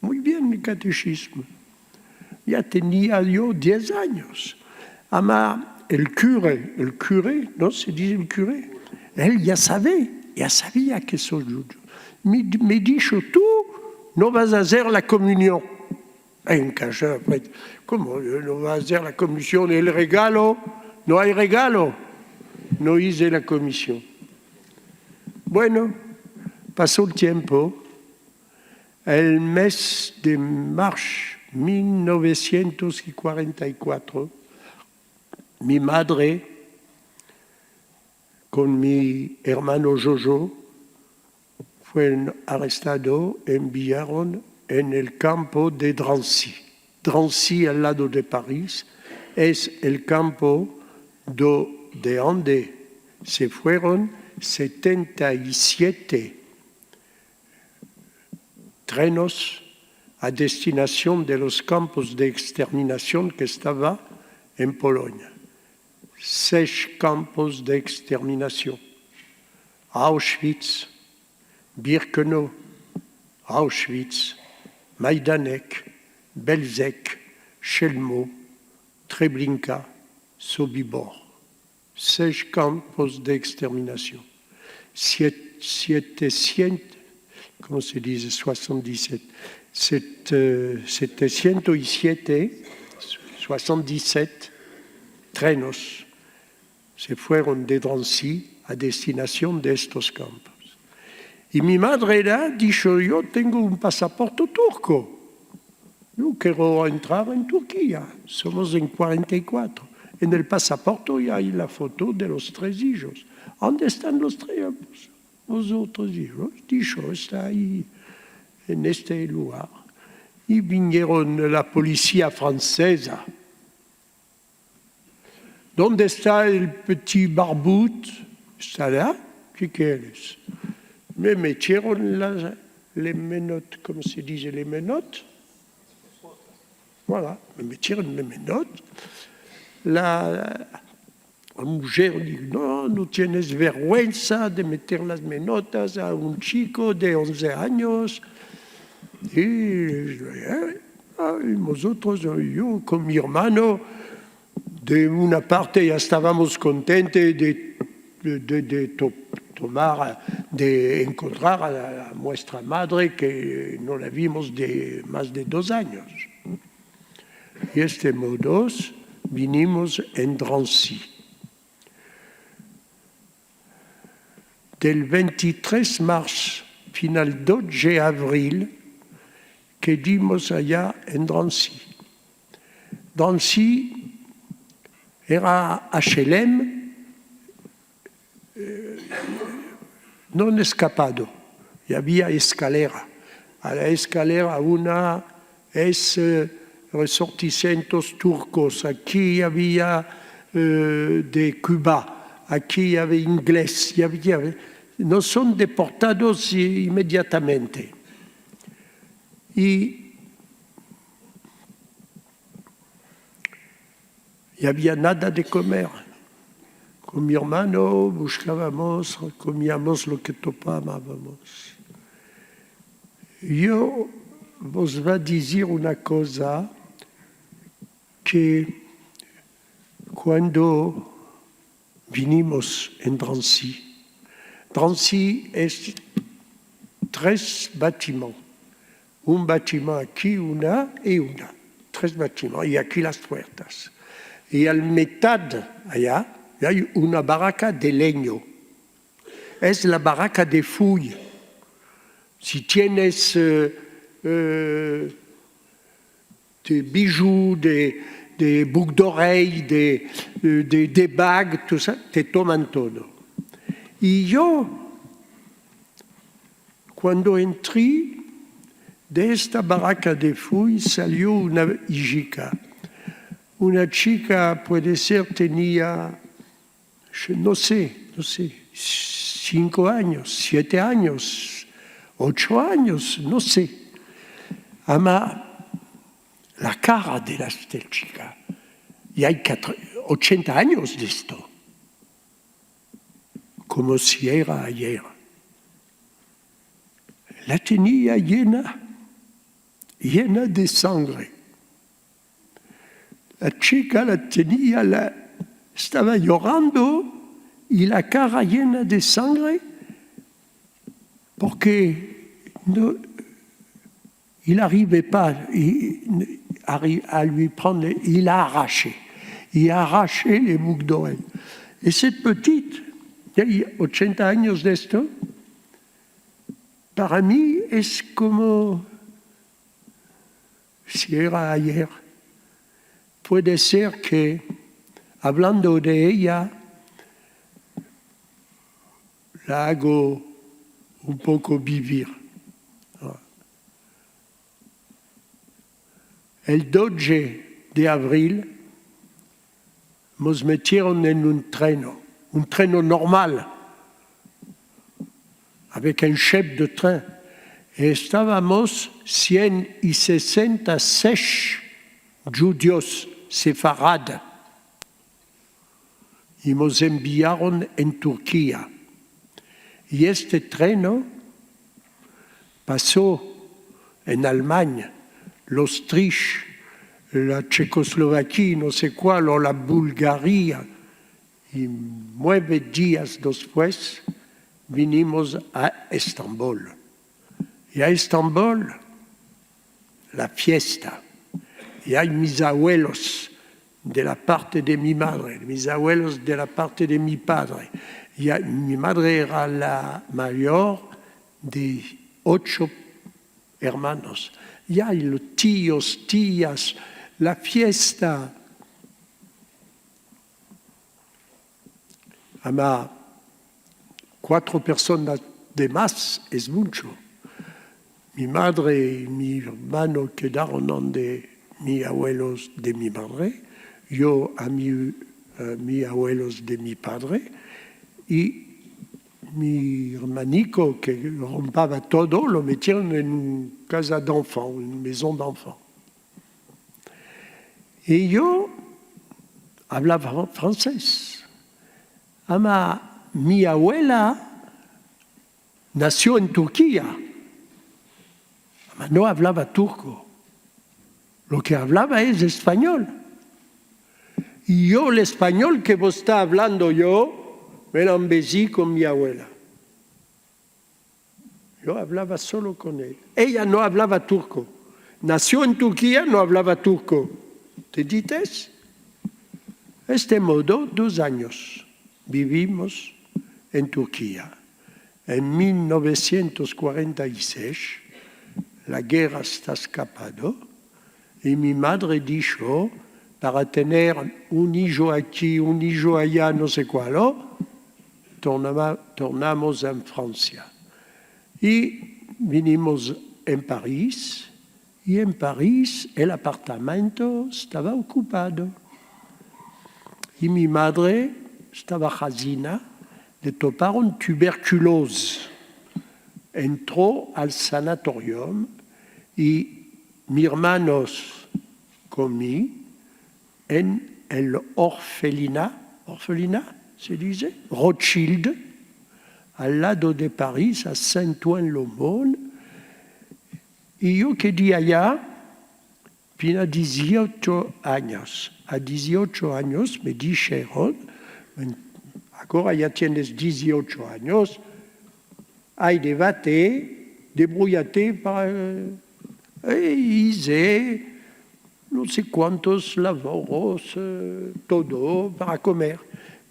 muy bien el catecismo. Ya tenía yo 10 años. Ama el curé, ¿no se dice el curé? Él ya sabía que soy judío. Me dijo, tú no vas a hacer la comunión. En casa, ¿cómo no vas a hacer la comisión? El regalo, no hay regalo. No hice la comisión. Bueno, pasó el tiempo. El mes de marzo 1944, mi madre con mi hermano Jojo fueron arrestados, enviaron en el campo de Drancy. Drancy, al lado de París, es el campo de donde se fueron 77 trenes a destinación de los campos de exterminación que estaban en Polonia. 6 campos de exterminación. Auschwitz, Birkenau, Auschwitz, Majdanek, Belzec, Chelmaux, Treblinka, Sobibor. 6 campos de exterminación. 700, ¿cómo se dice? 77 trenes se fueron de Drancy a destinación de estos campos. Y mi madre dijo, yo tengo un pasaporte turco. Yo quiero entrar en Turquía. Somos en 44. En el pasaporte hay la foto de los 3 hijos. ¿Dónde están los 3? Los otros hijos. Dijo, está ahí, en este lugar. Y vinieron la policía francesa. ¿Dónde está el petit barbut? ¿Está là? ¿Qué quieres? Me metieron les menottes, ¿cómo se dice? Les menottes. Voilà, me metieron les menottes. La mujer dijo, no tienes vergüenza de meter las menotas a un chico de 11 años. Y nosotros, yo con mi hermano, de una parte ya estábamos contentos de encontrar a nuestra madre que no la vimos de más de 2 años. Y de este modo vinimos en Drancy. Del 23 de marzo final 12 de abril quedamos allá en Drancy. Drancy era HLM non escapado, y había escalera. A la escalera una es resortimientos turcos, aquí había de Cuba, aquí había inglés, no son deportados inmediatamente. Y había nada de comer. Con mi hermano buscábamos, comíamos lo que topábamos. Yo os voy a decir una cosa, que cuando vinimos en Drancy, Drancy es 3 bâtiments. Un bâtiment aquí, una y una. 3 bâtiments. Y aquí las puertas. Y al mitad, allá, hay una barraca de leño. Es la barraca de Fuy. Si tienes de bijoux, de boucles d'oreilles, de bagues, tout ça, te toman todo. Y yo, cuando entré de esta barraca de Fuy, salió una chica. Una chica, puede ser, tenía, no sé, 5 años, 7 años, 8 años, no sé. Ama la cara de la chica, y hay 80 años de esto, como si era ayer. La tenía llena de sangre. La chica la tenía, estaba llorando y la cara llena de sangre porque il n'arrivait pas à lui prendre, il a arraché les boucles d'oreilles. Et cette petite, il y a 80 años de esto, para mí es como si era ayer. Puede ser que, hablando de ella, la hago un poco vivir. El 12 de abril nos metieron en un treno normal, avec un chef de train. Y estábamos 166 judíos sefarados y nos enviaron en Turquía. Y este tren pasó en Alemania, los Autriche, la Checoslovaquia, no sé cuál, o la Bulgaria. Y 9 días después vinimos a Estambul. Y a Estambul, la fiesta. Y hay mis abuelos de la parte de mi madre, mis abuelos de la parte de mi padre. Y mi madre era la mayor de 8 hermanos. Y hay los tíos, tías, la fiesta. Ama 4 personas de más es mucho. Mi madre y mi hermano quedaron donde mis abuelos de mi madre, yo a mis abuelos de mi padre, y mi hermanico que rompaba todo lo metieron en una casa d'enfants, una maison d'enfants. Y yo hablaba francés. Ama, mi abuela nació en Turquía. Ama, no hablaba turco. Lo que hablaba es español. Y yo, el español que vos está hablando yo, me lo embellecí con mi abuela. Yo hablaba solo con él. Ella no hablaba turco. Nació en Turquía, no hablaba turco. ¿Te dices? De este modo, 2 años vivimos en Turquía. En 1946, la guerra está escapando y mi madre dijo, para tener un hijo aquí, un hijo allá, no sé cuál, tornamos en Francia. Y vinimos en París, y en París el apartamento estaba ocupado. Y mi madre estaba jasina, le toparon tuberculosis. Entró al sanatorium y mis hermanos conmigo en el orfelina se dice, Rothschild, al lado de París, a Saint-Ouen-l'Aumône. Y yo quedé allá, tenía 18 años. A 18 años me dijeron, ahora ya tienes 18 años, hay debate, debrouillate para... hice no sé cuántos laboros, todo para comer.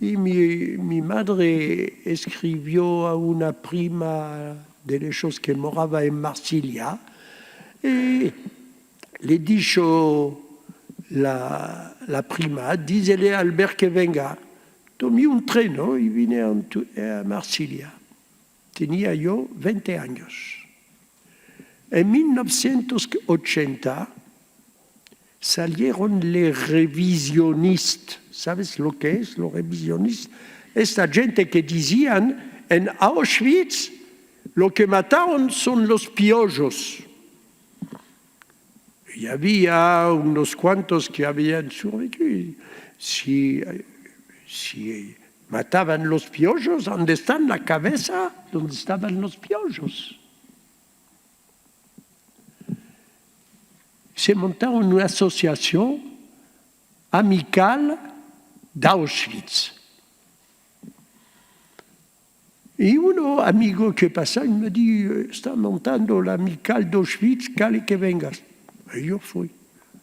Y mi madre escribió a una prima de ellos que moraba en Marsella y le dijo la prima, dísele a Albert que venga. Tomé un tren y vine a Marsella. Tenía yo 20 años. En 1980 salieron los revisionistas. ¿Sabes lo que es los revisionistas? Esta gente que decían en Auschwitz lo que mataron son los piojos. Y había unos cuantos que habían sobrevivido. Si mataban los piojos, ¿dónde está la cabeza? ¿Dónde estaban los piojos? Se montaron una asociación amical de Auschwitz. Y uno amigo que pasa y me dijo, está montando la amical de Auschwitz, quiere que vengas. Y yo fui,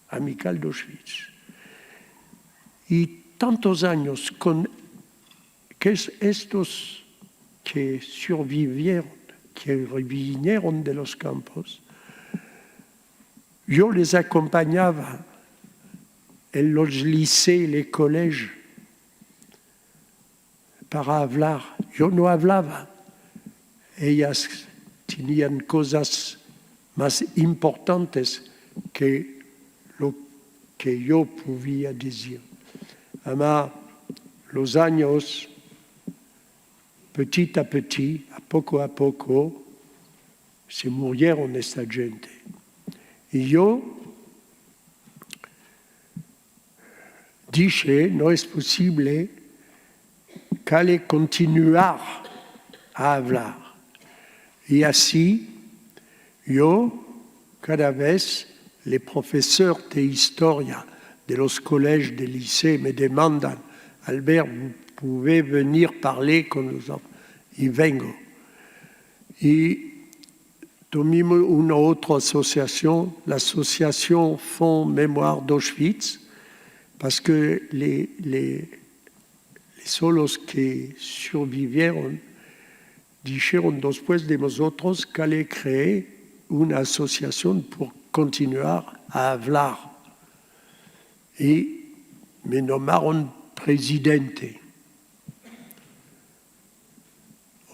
amical de Auschwitz. Y tantos años con estos que sobrevivieron que vinieron de los campos, yo les acompañaba en los liceos, los colegios, para hablar. Yo no hablaba. Ellas tenían cosas más importantes que lo que yo podía decir. Además, los años, petit a petit, a poco, se murieron esta gente. Y yo dije, no es posible que le continuar a hablar. Y así, yo, cada vez, les profesores de historia de los colegios, de lycée, me demandan, Albert, vous pouvez venir parler con los enfants. Y vengo. Y tomamos una otra asociación, la Asociación Fonds Mémoire d'Auschwitz, parce que les solos que survivieron dijeron después de nosotros que le creé una asociación por continuar a hablar. Y me nombraron presidente.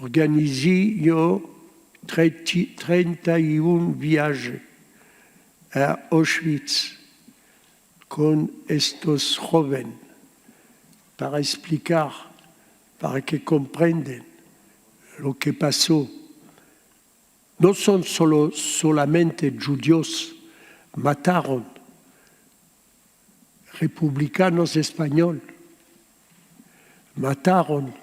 Organizé yo 31 viajes a Auschwitz con estos jóvenes para explicar, para que comprendan lo que pasó. No son solamente judíos, mataron republicanos españoles, mataron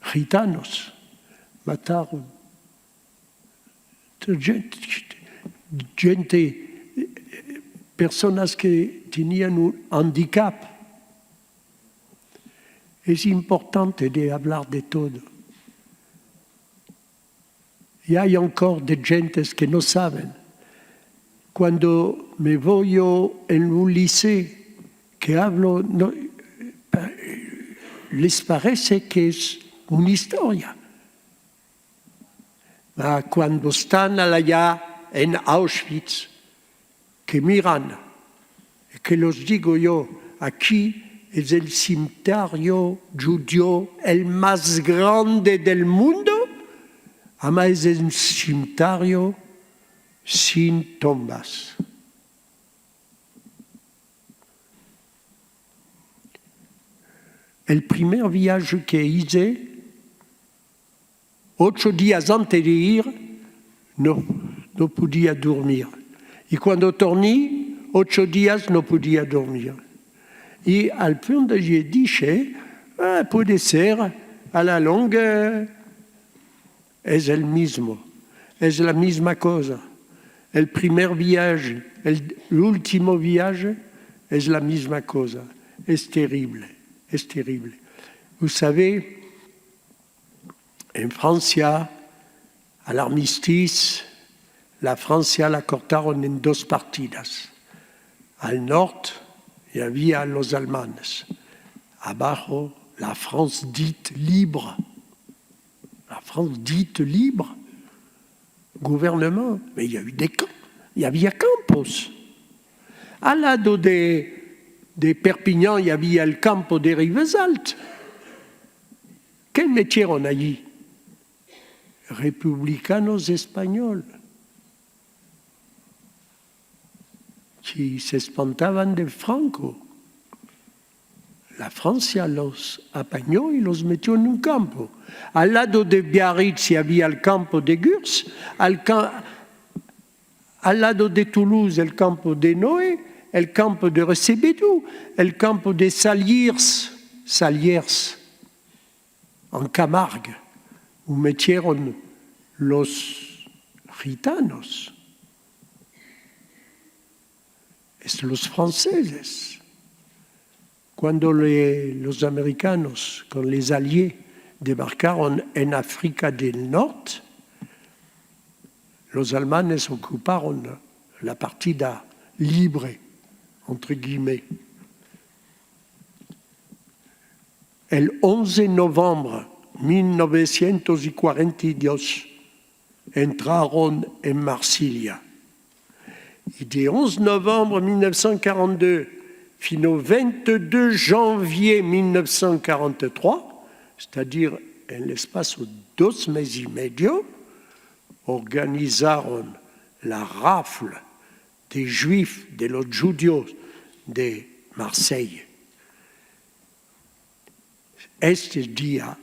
gitanos, mataron gente, personas que tenían un handicap. Es importante de hablar de todo. Y hay encore de gentes que no saben. Cuando me voy yo en un liceo que hablo, no, les parece que es una historia. Cuando están allá en Auschwitz, que miran, que los digo yo, aquí es el cementerio judío el más grande del mundo, además es un cementerio sin tumbas. El primer viaje que hice, 8 días antes de ir, no podía dormir. Y cuando torné, 8 días no podía dormir. Y al punto yo dije, puede ser, a la longa es el mismo, es la misma cosa. El primer viaje, el último viaje es la misma cosa. Es terrible, es terrible. Vous savez, en Francia, al armistice, la Francia la cortaron en 2 partidas. Al norte había los alemanes. Abajo, la France dite libre. La France dite libre. Gouvernement. Mais il y a eu des camps. Il y había campos. Al lado de Perpignan, il y había el campo de Rivesaltes. ¿Qué metieron allí? Republicanos españoles. Que se espantaban de Franco. La Francia los apañó y los metió en un campo. Al lado de Biarritz había el campo de Gurs, al lado de Toulouse el campo de Noé, el campo de Recebedú, el campo de Saliers, en Camargue, où metieron los gitanos. Es los franceses. Cuando los americanos, con les alliés, debarcaron en África del Norte, los alemanes ocuparon la partida libre, entre guillemets. El 11 de noviembre 1942 entraron en Marsella. Y de 11 novembre 1942 au 22 janvier 1943, c'est-à-dire en l'espace de 2 meses y medio, organizaron la rafle de juifs, de los judíos de Marsella. Este día,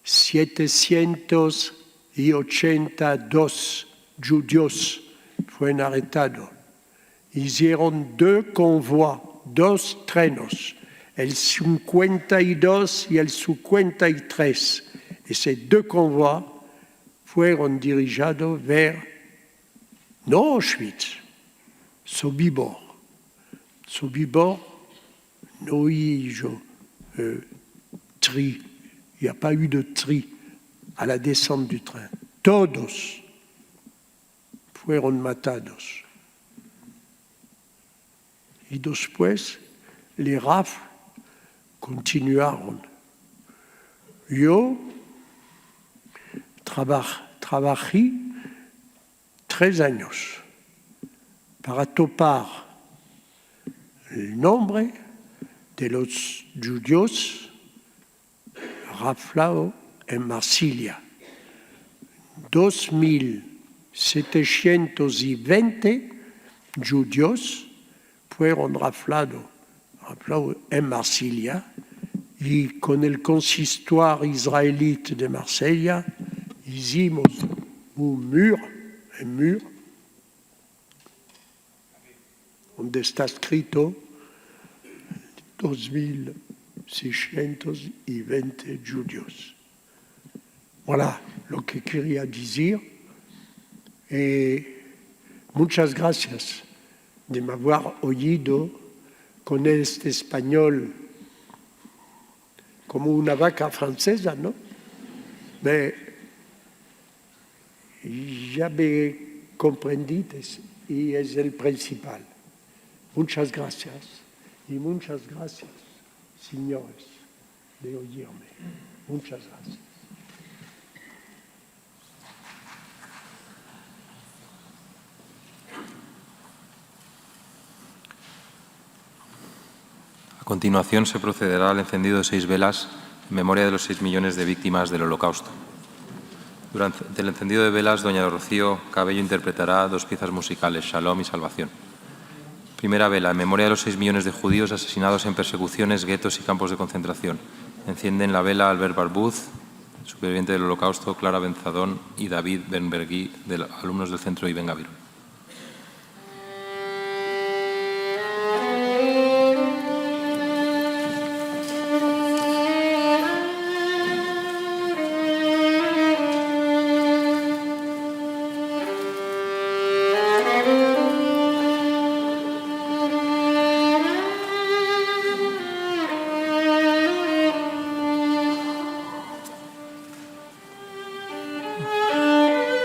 782 judíos fueron arrestados. Hicieron 2 convois, 2 trenos, el 52 y el 53. Esos 2 convois fueron dirigidos vers, no Auschwitz, Sobibor. Sobibor, no hizo tri, il n'y a pas eu de tri à la descente du train. Todos fueron matados. Y después, les rafles continuaron. Yo trabajé 3 años para topar el nombre de los judíos raflados en Marsella. 2.720 judíos fueron raflados en Marsella y con el consistorio israelita de Marsella hicimos un muro donde está escrito 2.620 judíos. Voilà lo que quería decir. Muchas gracias de me haber oído con este español como una vaca francesa, ¿no? Pero ya me comprendiste y es el principal. Muchas gracias y muchas gracias, señores, de oírme. Muchas gracias. A continuación se procederá al encendido de 6 velas en memoria de los 6 millones de víctimas del Holocausto. Durante el encendido de velas, doña Rocío Cabello interpretará 2 piezas musicales, Shalom y Salvación. Primera vela, en memoria de los 6 millones de judíos asesinados en persecuciones, guetos y campos de concentración. Encienden la vela Albert Barbuz, superviviente del Holocausto, Clara Benzadón y David Benbergui, alumnos del Centro Ibn Gabir.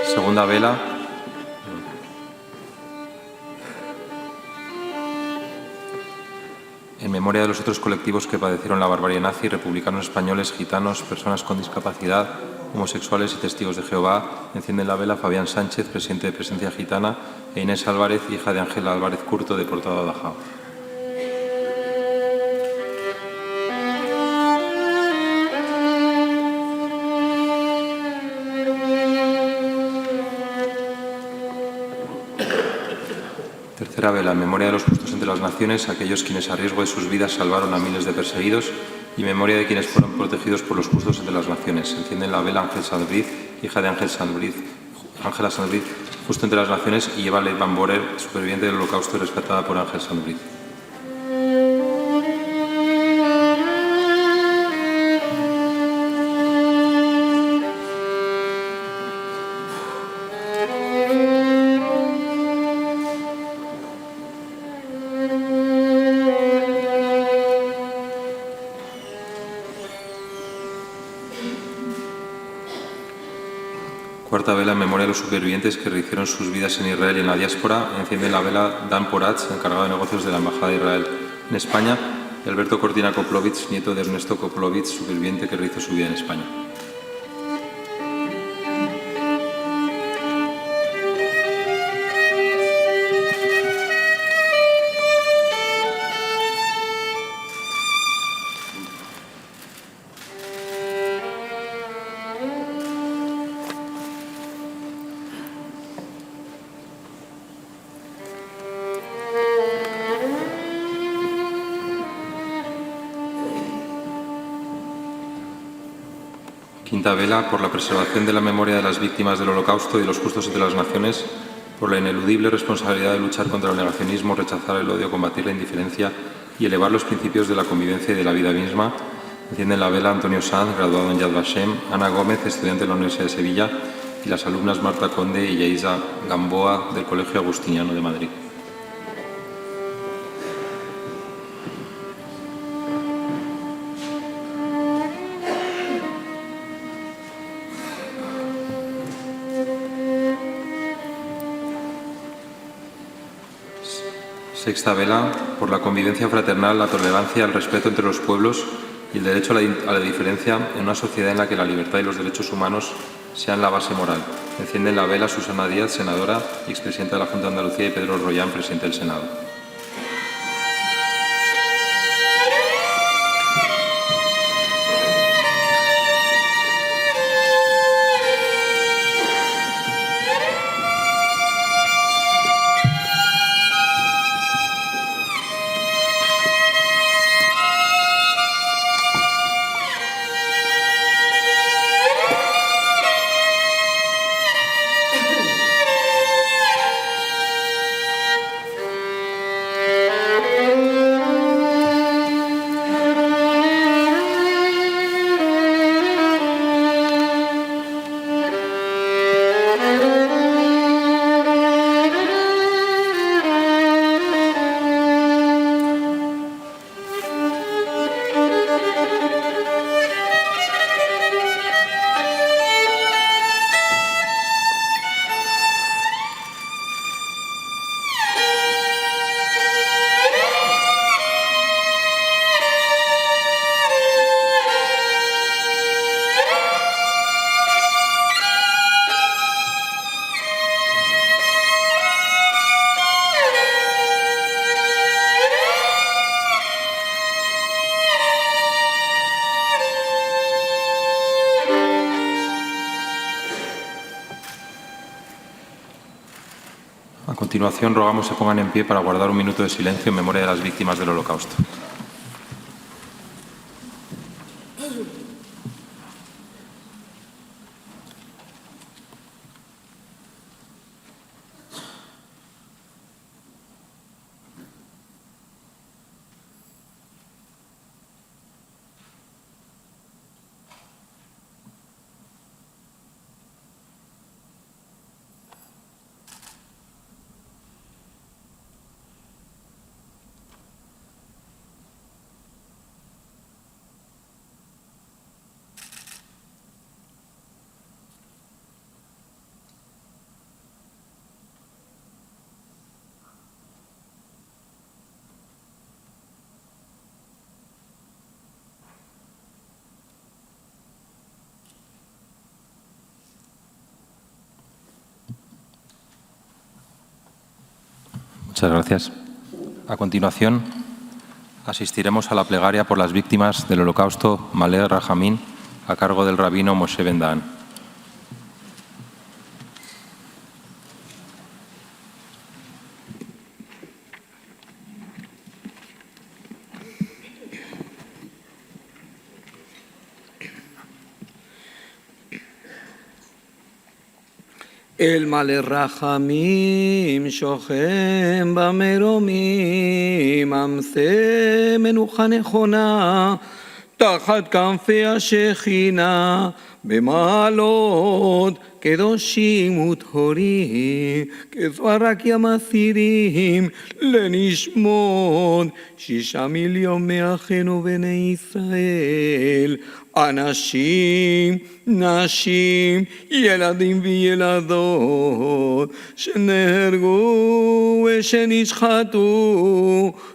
Segunda vela. En memoria de los otros colectivos que padecieron la barbarie nazi, republicanos españoles, gitanos, personas con discapacidad, homosexuales y testigos de Jehová, encienden la vela Fabián Sánchez, presidente de Presencia Gitana, e Inés Álvarez, hija de Ángela Álvarez Curto, deportada a Dachau. Tercera vela, en memoria de los justos entre las naciones, aquellos quienes a riesgo de sus vidas salvaron a miles de perseguidos, y memoria de quienes fueron protegidos por los justos entre las naciones. Encienden la vela Ángel Sandbriz, hija de Ángela Sandbriz, justo entre las naciones, y Eva Leigh Van Borer, superviviente del Holocausto y rescatada por Ángel Sandbriz. Cuarta vela, en memoria de los supervivientes que rehicieron sus vidas en Israel y en la diáspora, enciende la vela Dan Poratz, encargado de negocios de la Embajada de Israel en España, y Alberto Cortina Koplovitz, nieto de Ernesto Koplovitz, superviviente que rehizo su vida en España. Quinta vela por la preservación de la memoria de las víctimas del Holocausto y de los justos entre las naciones, por la ineludible responsabilidad de luchar contra el negacionismo, rechazar el odio, combatir la indiferencia y elevar los principios de la convivencia y de la vida misma. Encienden la vela Antonio Sanz, graduado en Yad Vashem, Ana Gómez, estudiante de la Universidad de Sevilla, y las alumnas Marta Conde y Yeisa Gamboa del Colegio Agustiniano de Madrid. Sexta vela por la convivencia fraternal, la tolerancia, el respeto entre los pueblos y el derecho a la diferencia en una sociedad en la que la libertad y los derechos humanos sean la base moral. Encienden la vela Susana Díaz, senadora y expresidenta de la Junta de Andalucía, y Pedro Royán, presidente del Senado. A continuación, rogamos se pongan en pie para guardar un minuto de silencio en memoria de las víctimas del Holocausto. Muchas gracias. A continuación, asistiremos a la plegaria por las víctimas del Holocausto Malé Rajamín, a cargo del rabino Moshe Ben Daan. אל מלא רחמים שוכם במרומים, עמסה מנוחה נכונה תחת כנפי השכינה, במעלות קדושים וטהורים, כזוהר רק ים אסירים לנשמות 6 מיליון מאחינו בני ישראל, אנשים, נשים, ילדים וילדות, שנהרגו ושנשחטו,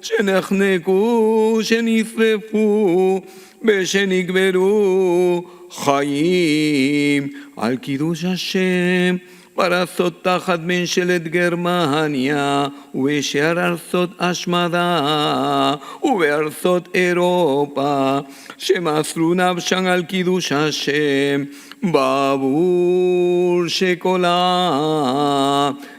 שנחנקו, שנשרפו, ושנקברו חיים על קידוש השם, בארצות תחת ממשלת גרמניה, ובשאר ארצות השמדה, ובארצות אירופה, שמסרו נפשם על קידוש השם, בעבור שקולה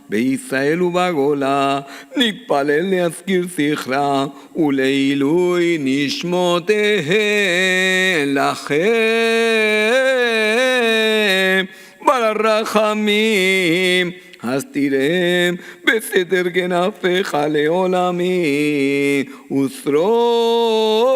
בישראל ובגולה, נתפלל להזכיר זכרה ולעילוי נשמותיהן לכם. הרחמים, אז תירם בסתר כנפיך לעולמי, ושרור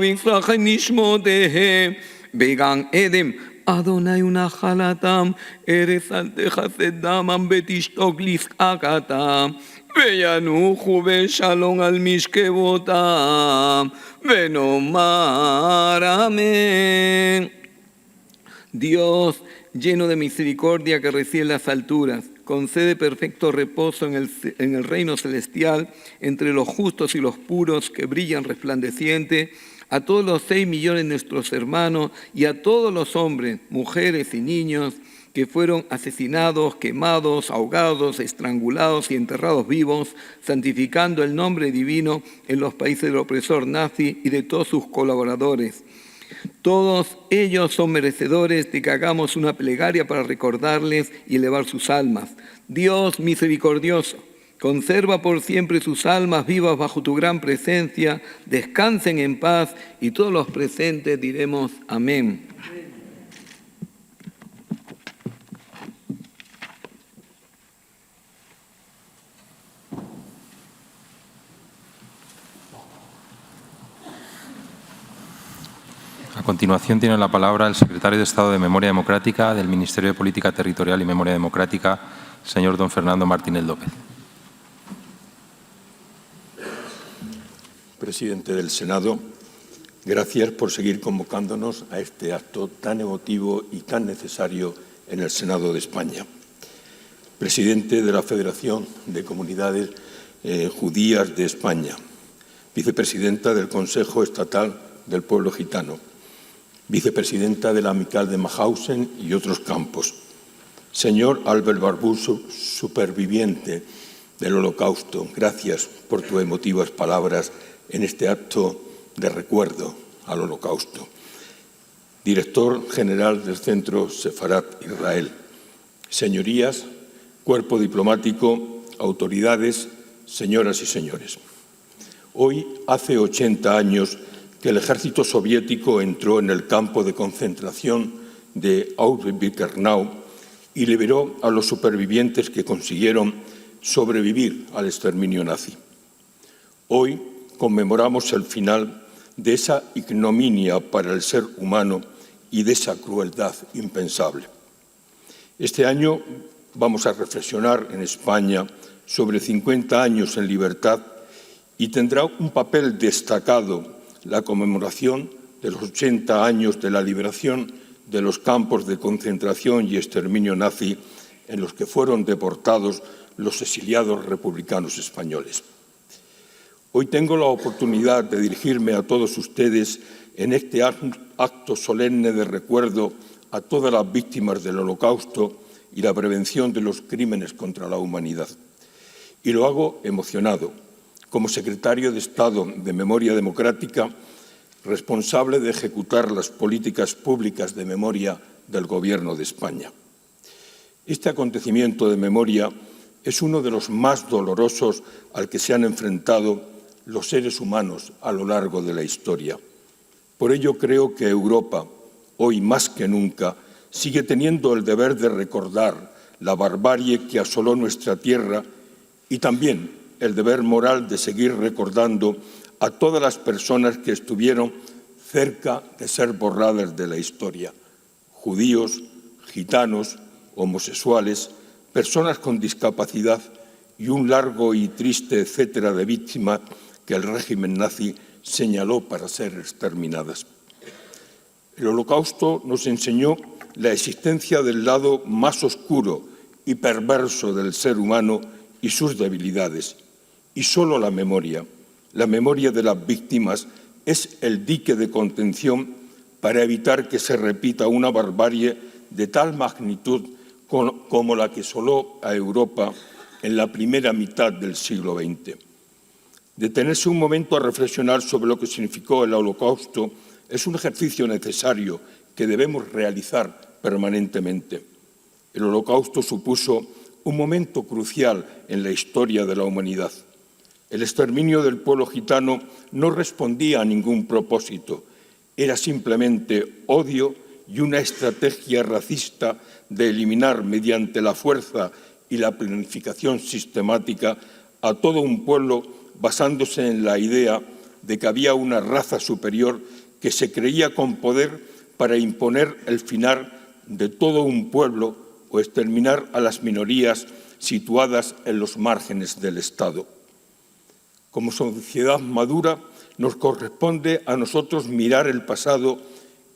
ויפרח נשמותיהם בגן עדן. אדוני ונחלתם, ארץ אל תכסה דמם ותשתוק לשקקתם, וינוחו בשלום על משכבותם, ונאמר amén. Dios, lleno de misericordia que reside en las alturas, concede perfecto reposo en el reino celestial entre los justos y los puros que brillan resplandeciente, a todos los 6 millones de nuestros hermanos y a todos los hombres, mujeres y niños que fueron asesinados, quemados, ahogados, estrangulados y enterrados vivos, santificando el nombre divino en los países del opresor nazi y de todos sus colaboradores. Todos ellos son merecedores de que hagamos una plegaria para recordarles y elevar sus almas. Dios misericordioso, conserva por siempre sus almas vivas bajo tu gran presencia, descansen en paz y todos los presentes diremos amén. A continuación tiene la palabra el secretario de Estado de Memoria Democrática del Ministerio de Política Territorial y Memoria Democrática, señor don Fernando Martínez López. Presidente del Senado, gracias por seguir convocándonos a este acto tan emotivo y tan necesario en el Senado de España. Presidente de la Federación de Comunidades Judías de España, vicepresidenta del Consejo Estatal del Pueblo Gitano, vicepresidenta de la Amical de Mauthausen y otros campos, señor Albert Barbuch, superviviente del Holocausto, gracias por tus emotivas palabras en este acto de recuerdo al Holocausto. Director general del Centro Sefarat Israel, señorías, cuerpo diplomático, autoridades, señoras y señores. Hoy hace 80 años que el ejército soviético entró en el campo de concentración de Auschwitz-Birkenau y liberó a los supervivientes que consiguieron sobrevivir al exterminio nazi. Hoy conmemoramos el final de esa ignominia para el ser humano y de esa crueldad impensable. Este año vamos a reflexionar en España sobre 50 años en libertad y tendrá un papel destacado la conmemoración de los 80 años de la liberación de los campos de concentración y exterminio nazi en los que fueron deportados los exiliados republicanos españoles. Hoy tengo la oportunidad de dirigirme a todos ustedes en este acto solemne de recuerdo a todas las víctimas del Holocausto y la prevención de los crímenes contra la humanidad. Y lo hago emocionado, como secretario de Estado de Memoria Democrática, responsable de ejecutar las políticas públicas de memoria del Gobierno de España. Este acontecimiento de memoria es uno de los más dolorosos al que se han enfrentado los seres humanos a lo largo de la historia. Por ello creo que Europa, hoy más que nunca, sigue teniendo el deber de recordar la barbarie que asoló nuestra tierra y también el deber moral de seguir recordando a todas las personas que estuvieron cerca de ser borradas de la historia: judíos, gitanos, homosexuales, personas con discapacidad y un largo y triste etcétera de víctimas que el régimen nazi señaló para ser exterminadas. El Holocausto nos enseñó la existencia del lado más oscuro y perverso del ser humano y sus debilidades. Y solo la memoria de las víctimas, es el dique de contención para evitar que se repita una barbarie de tal magnitud como la que asoló a Europa en la primera mitad del siglo XX. Detenerse un momento a reflexionar sobre lo que significó el Holocausto es un ejercicio necesario que debemos realizar permanentemente. El Holocausto supuso un momento crucial en la historia de la humanidad. El exterminio del pueblo gitano no respondía a ningún propósito, era simplemente odio y una estrategia racista de eliminar mediante la fuerza y la planificación sistemática a todo un pueblo basándose en la idea de que había una raza superior que se creía con poder para imponer el final de todo un pueblo o exterminar a las minorías situadas en los márgenes del Estado. Como sociedad madura, nos corresponde a nosotros mirar el pasado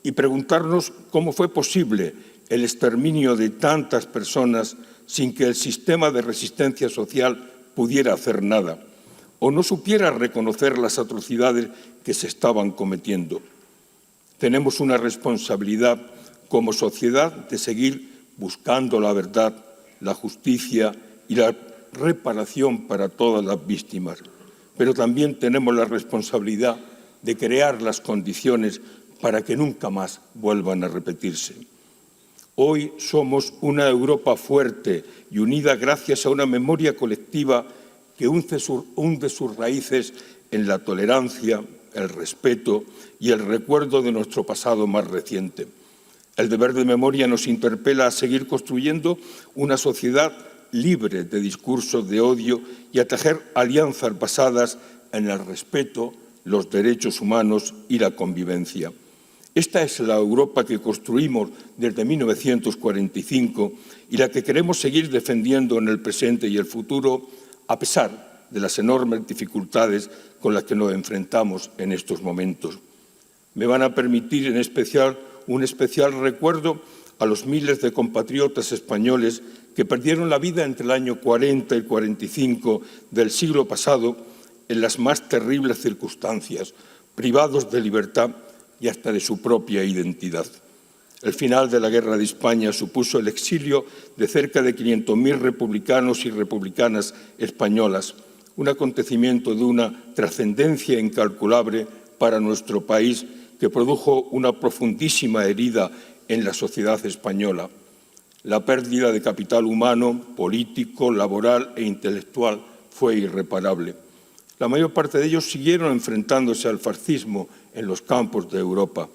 y preguntarnos cómo fue posible el exterminio de tantas personas sin que el sistema de resistencia social pudiera hacer nada o no supiera reconocer las atrocidades que se estaban cometiendo. Tenemos una responsabilidad como sociedad de seguir buscando la verdad, la justicia y la reparación para todas las víctimas, pero también tenemos la responsabilidad de crear las condiciones para que nunca más vuelvan a repetirse. Hoy somos una Europa fuerte y unida gracias a una memoria colectiva que hunde sus raíces en la tolerancia, el respeto y el recuerdo de nuestro pasado más reciente. El deber de memoria nos interpela a seguir construyendo una sociedad libre de discursos de odio y a tejer alianzas basadas en el respeto, los derechos humanos y la convivencia. Esta es la Europa que construimos desde 1945 y la que queremos seguir defendiendo en el presente y el futuro, a pesar de las enormes dificultades con las que nos enfrentamos en estos momentos. Me van a permitir un especial recuerdo a los miles de compatriotas españoles que perdieron la vida entre el año 40 y 45 del siglo pasado en las más terribles circunstancias, privados de libertad y hasta de su propia identidad. El final de la Guerra de España supuso el exilio de cerca de 500.000 republicanos y republicanas españolas, un acontecimiento de una trascendencia incalculable para nuestro país que produjo una profundísima herida en la sociedad española. La pérdida de capital humano, político, laboral e intelectual fue irreparable. La mayor parte de ellos siguieron enfrentándose al fascismo en los campos de Europa.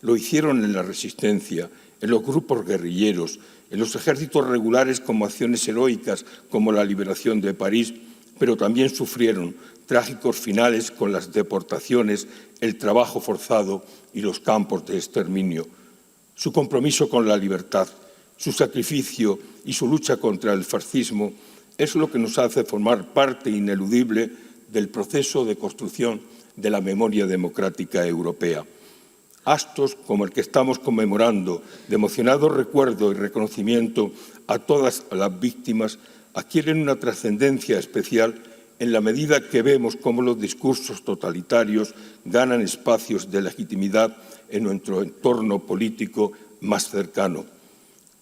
Lo hicieron en la resistencia, en los grupos guerrilleros, en los ejércitos regulares como acciones heroicas como la liberación de París, pero también sufrieron trágicos finales con las deportaciones, el trabajo forzado y los campos de exterminio. Su compromiso con la libertad, su sacrificio y su lucha contra el fascismo es lo que nos hace formar parte ineludible del proceso de construcción de la memoria democrática europea. Actos como el que estamos conmemorando, de emocionado recuerdo y reconocimiento a todas las víctimas, adquieren una trascendencia especial en la medida que vemos cómo los discursos totalitarios ganan espacios de legitimidad en nuestro entorno político más cercano.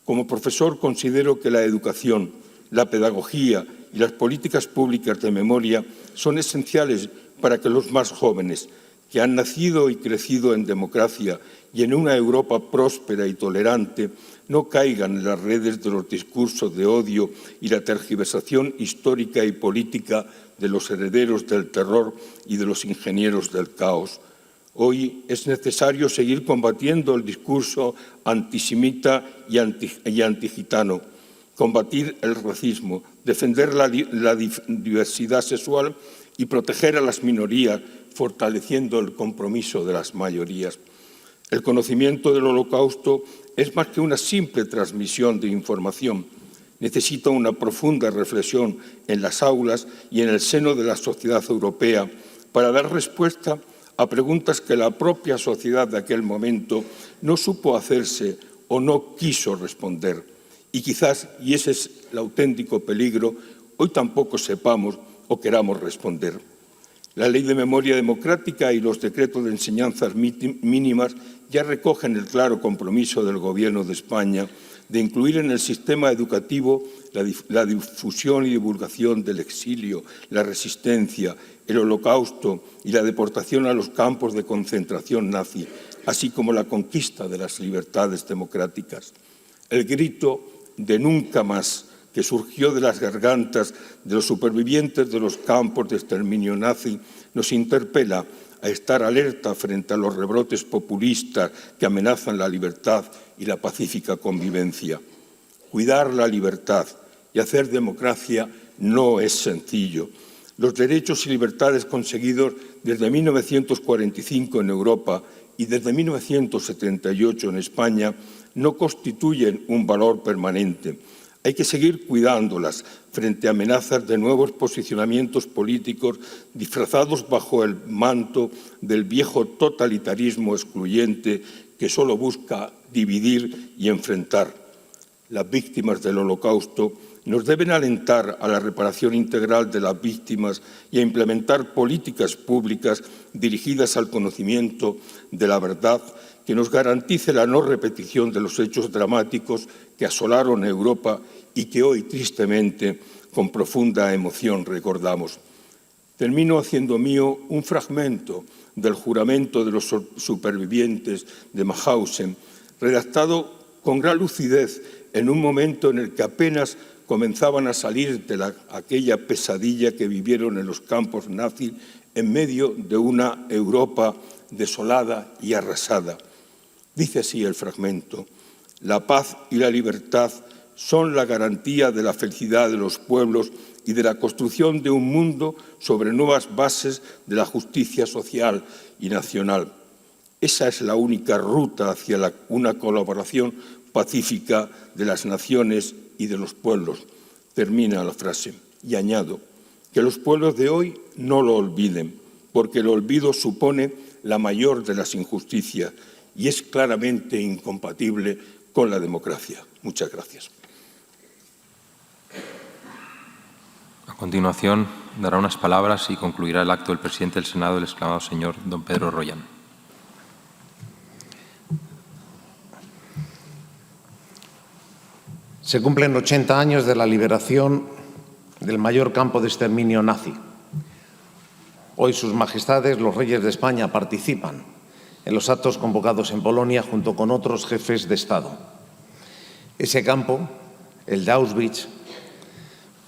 Como profesor considero que la educación, la pedagogía y las políticas públicas de memoria son esenciales para que los más jóvenes, que han nacido y crecido en democracia y en una Europa próspera y tolerante, no caigan en las redes de los discursos de odio y la tergiversación histórica y política de los herederos del terror y de los ingenieros del caos. Hoy es necesario seguir combatiendo el discurso antisemita y antigitano, combatir el racismo, defender la diversidad sexual y proteger a las minorías, fortaleciendo el compromiso de las mayorías. El conocimiento del Holocausto es más que una simple transmisión de información. Necesita una profunda reflexión en las aulas y en el seno de la sociedad europea para dar respuesta a preguntas que la propia sociedad de aquel momento no supo hacerse o no quiso responder. Y quizás, y ese es el auténtico peligro, hoy tampoco sepamos o queramos responder. La Ley de Memoria Democrática y los decretos de enseñanzas mínimas ya recogen el claro compromiso del Gobierno de España de incluir en el sistema educativo la difusión y divulgación del exilio, la resistencia, el Holocausto y la deportación a los campos de concentración nazi, así como la conquista de las libertades democráticas. El grito de nunca más que surgió de las gargantas de los supervivientes de los campos de exterminio nazi nos interpela a estar alerta frente a los rebrotes populistas que amenazan la libertad y la pacífica convivencia. Cuidar la libertad y hacer democracia no es sencillo. Los derechos y libertades conseguidos desde 1945 en Europa y desde 1978 en España no constituyen un valor permanente. Hay que seguir cuidándolas frente a amenazas de nuevos posicionamientos políticos disfrazados bajo el manto del viejo totalitarismo excluyente que solo busca dividir y enfrentar. Las víctimas del Holocausto nos deben alentar a la reparación integral de las víctimas y a implementar políticas públicas dirigidas al conocimiento de la verdad que nos garantice la no repetición de los hechos dramáticos que asolaron Europa y que hoy, tristemente, con profunda emoción recordamos. Termino haciendo mío un fragmento del juramento de los supervivientes de Mauthausen, redactado con gran lucidez en un momento en el que apenas comenzaban a salir de aquella pesadilla que vivieron en los campos nazis en medio de una Europa desolada y arrasada. Dice así el fragmento: la paz y la libertad son la garantía de la felicidad de los pueblos y de la construcción de un mundo sobre nuevas bases de la justicia social y nacional. Esa es la única ruta hacia una colaboración pacífica de las naciones y de los pueblos. Termina la frase y añado que los pueblos de hoy no lo olviden, porque el olvido supone la mayor de las injusticias y es claramente incompatible con la democracia. Muchas gracias. A continuación, dará unas palabras y concluirá el acto el presidente del Senado, el exclamado señor don Pedro Royan. Se cumplen 80 años de la liberación del mayor campo de exterminio nazi. Hoy sus majestades, los reyes de España, participan en los actos convocados en Polonia junto con otros jefes de Estado. Ese campo, el de Auschwitz,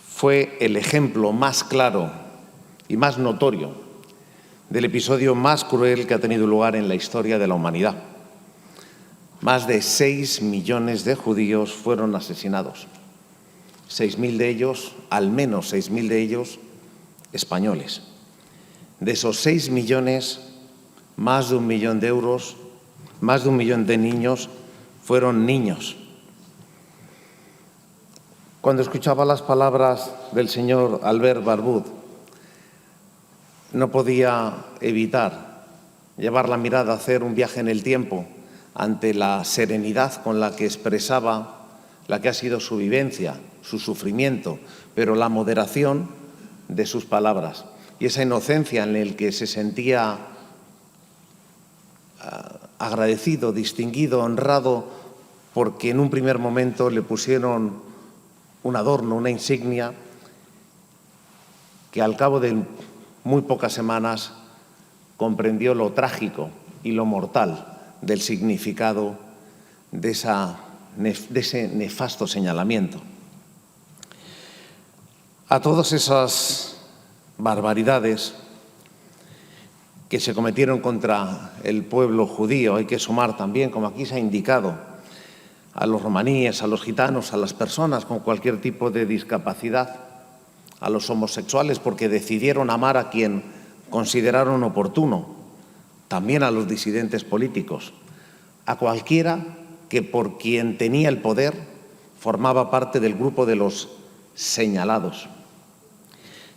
fue el ejemplo más claro y más notorio del episodio más cruel que ha tenido lugar en la historia de la humanidad. Más de 6 millones de judíos fueron asesinados. 6.000 de ellos, al menos 6.000 de ellos, españoles. De esos 6 millones, más de 1 millón de euros, más de 1 millón de niños fueron niños. Cuando escuchaba las palabras del señor Albert Barbud, no podía evitar llevar la mirada a hacer un viaje en el tiempo ante la serenidad con la que expresaba la que ha sido su vivencia, su sufrimiento, pero la moderación de sus palabras y esa inocencia en la que se sentía agradecido, distinguido, honrado, porque en un primer momento le pusieron un adorno, una insignia, que al cabo de muy pocas semanas comprendió lo trágico y lo mortal del significado de ese nefasto señalamiento. A todas esas barbaridades que se cometieron contra el pueblo judío hay que sumar también, como aquí se ha indicado, a los romaníes, a los gitanos, a las personas con cualquier tipo de discapacidad, a los homosexuales porque decidieron amar a quien consideraron oportuno, también a los disidentes políticos, a cualquiera que por quien tenía el poder formaba parte del grupo de los señalados.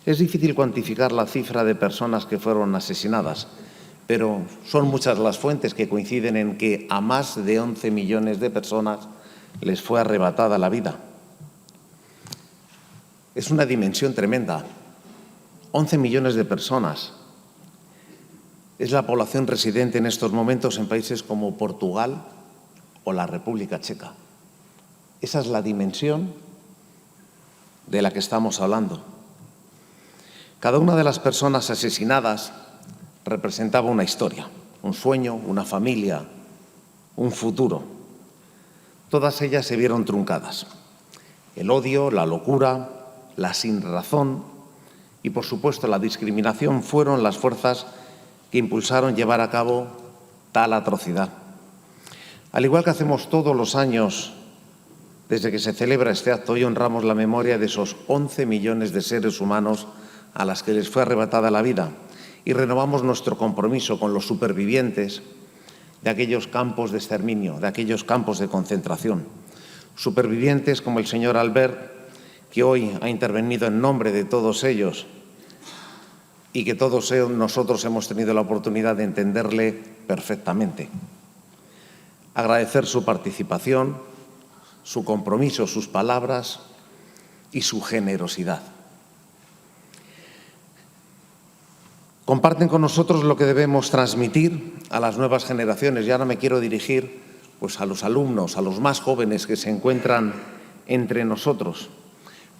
Es difícil cuantificar la cifra de personas que fueron asesinadas, pero son muchas las fuentes que coinciden en que a más de 11 millones de personas les fue arrebatada la vida. Es una dimensión tremenda. 11 millones de personas. Es la población residente en estos momentos en países como Portugal o la República Checa. Esa es la dimensión de la que estamos hablando. Cada una de las personas asesinadas representaba una historia, un sueño, una familia, un futuro. Todas ellas se vieron truncadas. El odio, la locura, la sinrazón y, por supuesto, la discriminación fueron las fuerzas que impulsaron llevar a cabo tal atrocidad. Al igual que hacemos todos los años desde que se celebra este acto, hoy honramos la memoria de esos 11 millones de seres humanos a las que les fue arrebatada la vida y renovamos nuestro compromiso con los supervivientes de aquellos campos de exterminio, de aquellos campos de concentración. Supervivientes como el señor Albert, que hoy ha intervenido en nombre de todos ellos y que todos nosotros hemos tenido la oportunidad de entenderle perfectamente. Agradecer su participación, su compromiso, sus palabras y su generosidad. Comparten con nosotros lo que debemos transmitir a las nuevas generaciones. Y ahora me quiero dirigir a los alumnos, a los más jóvenes que se encuentran entre nosotros,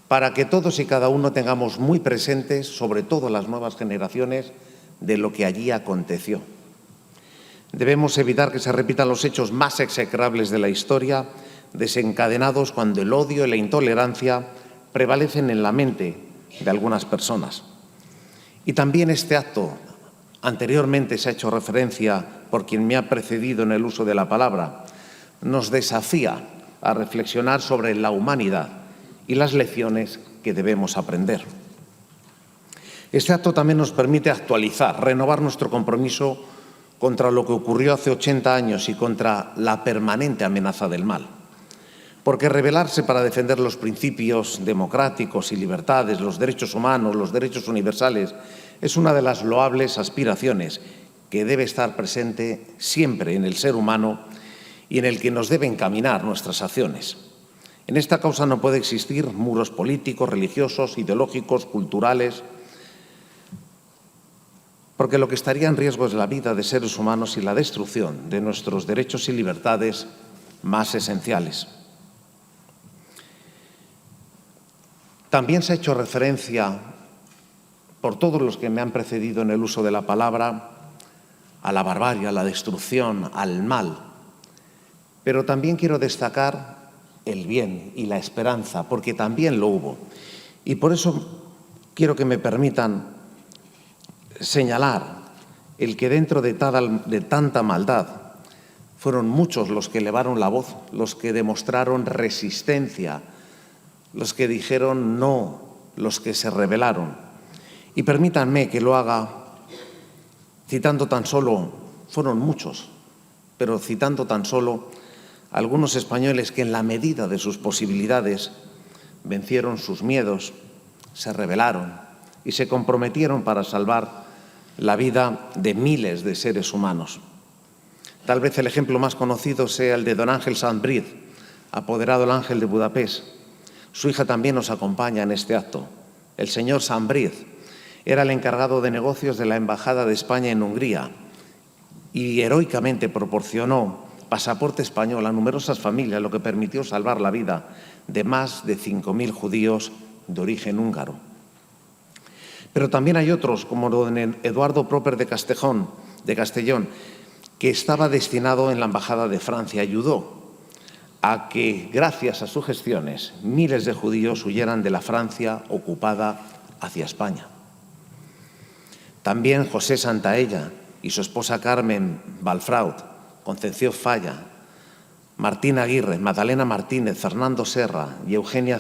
para que todos y cada uno tengamos muy presentes, sobre todo las nuevas generaciones, de lo que allí aconteció. Debemos evitar que se repitan los hechos más execrables de la historia, desencadenados cuando el odio y la intolerancia prevalecen en la mente de algunas personas. Y también este acto, anteriormente se ha hecho referencia por quien me ha precedido en el uso de la palabra, nos desafía a reflexionar sobre la humanidad y las lecciones que debemos aprender. Este acto también nos permite actualizar, renovar nuestro compromiso contra lo que ocurrió hace 80 años y contra la permanente amenaza del mal. Porque rebelarse para defender los principios democráticos y libertades, los derechos humanos, los derechos universales, es una de las loables aspiraciones que debe estar presente siempre en el ser humano y en el que nos deben encaminar nuestras acciones. En esta causa no puede existir muros políticos, religiosos, ideológicos, culturales, porque lo que estaría en riesgo es la vida de seres humanos y la destrucción de nuestros derechos y libertades más esenciales. También se ha hecho referencia, por todos los que me han precedido en el uso de la palabra, a la barbarie, a la destrucción, al mal. Pero también quiero destacar el bien y la esperanza, porque también lo hubo. Y por eso quiero que me permitan señalar el que dentro de tanta maldad fueron muchos los que elevaron la voz, los que demostraron resistencia, los que dijeron no, los que se rebelaron. Y permítanme que lo haga citando tan solo, fueron muchos, pero citando tan solo algunos españoles que en la medida de sus posibilidades vencieron sus miedos, se rebelaron y se comprometieron para salvar la vida de miles de seres humanos. Tal vez el ejemplo más conocido sea el de don Ángel Saint-Brieuc, apoderado del Ángel de Budapest. Su hija también nos acompaña en este acto. El señor Saint-Brieuc era el encargado de negocios de la Embajada de España en Hungría y heroicamente proporcionó pasaporte español a numerosas familias, lo que permitió salvar la vida de más de 5.000 judíos de origen húngaro. Pero también hay otros, como don Eduardo Proper de Castellón, que estaba destinado en la Embajada de Francia. Ayudó a que, gracias a sus gestiones, miles de judíos huyeran de la Francia ocupada hacia España. También José Santaella y su esposa Carmen Balfraud, Concepción Falla, Martín Aguirre, Magdalena Martínez, Fernando Serra y Eugenia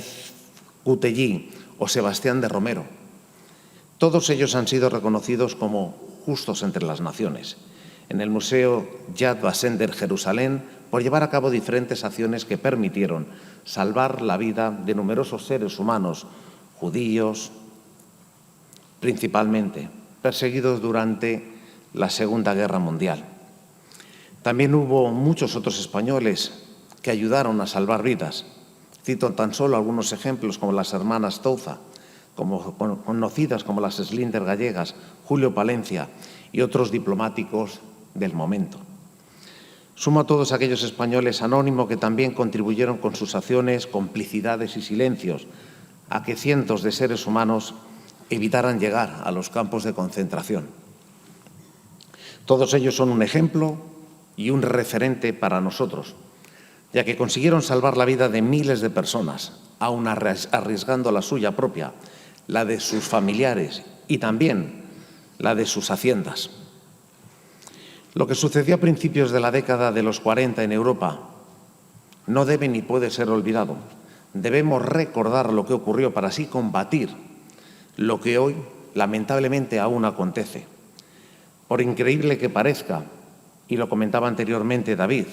Cutellí o Sebastián de Romero. Todos ellos han sido reconocidos como justos entre las naciones en el Museo Yad Vashem de Jerusalén por llevar a cabo diferentes acciones que permitieron salvar la vida de numerosos seres humanos, judíos principalmente, perseguidos durante la Segunda Guerra Mundial. También hubo muchos otros españoles que ayudaron a salvar vidas. Cito tan solo algunos ejemplos como las hermanas Touza, conocidas como las Slinder gallegas, Julio Palencia y otros diplomáticos del momento. Sumo a todos aquellos españoles anónimos que también contribuyeron con sus acciones, complicidades y silencios a que cientos de seres humanos evitaran llegar a los campos de concentración. Todos ellos son un ejemplo y un referente para nosotros, ya que consiguieron salvar la vida de miles de personas, aun arriesgando la suya propia, la de sus familiares y también la de sus haciendas. Lo que sucedió a principios de la década de los 40 en Europa no debe ni puede ser olvidado. Debemos recordar lo que ocurrió para así combatir lo que hoy, lamentablemente, aún acontece. Por increíble que parezca, y lo comentaba anteriormente David,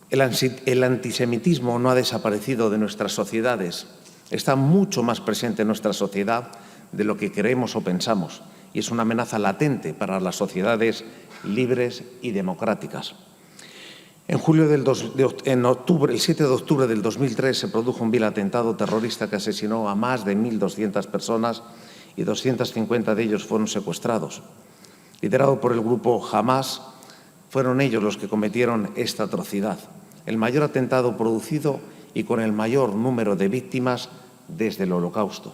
el antisemitismo no ha desaparecido de nuestras sociedades, está mucho más presente en nuestra sociedad de lo que creemos o pensamos, y es una amenaza latente para las sociedades libres y democráticas. El 7 de octubre del 2003 se produjo un vil atentado terrorista que asesinó a más de 1.200 personas y 250 de ellos fueron secuestrados. Liderado por el grupo Hamás, fueron ellos los que cometieron esta atrocidad, el mayor atentado producido y con el mayor número de víctimas desde el Holocausto.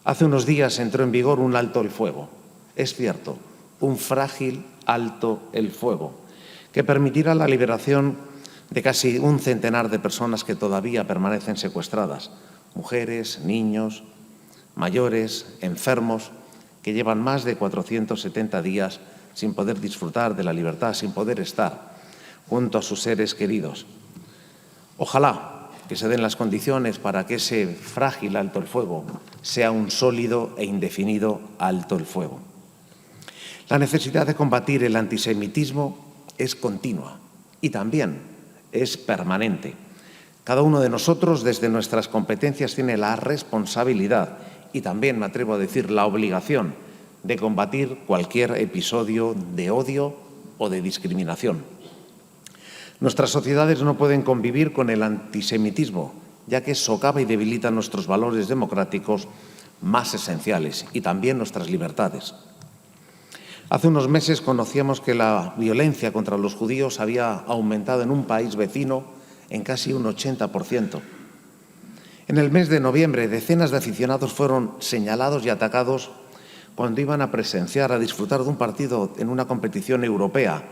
Hace unos días entró en vigor un alto el fuego. Es cierto, un frágil alto el fuego, que permitirá la liberación de casi un centenar de personas que todavía permanecen secuestradas, mujeres, niños, mayores, enfermos, que llevan más de 470 días sin poder disfrutar de la libertad, sin poder estar junto a sus seres queridos. Ojalá que se den las condiciones para que ese frágil alto el fuego sea un sólido e indefinido alto el fuego. La necesidad de combatir el antisemitismo es continua y también es permanente. Cada uno de nosotros, desde nuestras competencias, tiene la responsabilidad y también, me atrevo a decir, la obligación de combatir cualquier episodio de odio o de discriminación. Nuestras sociedades no pueden convivir con el antisemitismo, ya que socava y debilita nuestros valores democráticos más esenciales y también nuestras libertades. Hace unos meses conocíamos que la violencia contra los judíos había aumentado en un país vecino en casi un 80%. En el mes de noviembre, decenas de aficionados fueron señalados y atacados cuando iban a presenciar, a disfrutar de un partido en una competición europea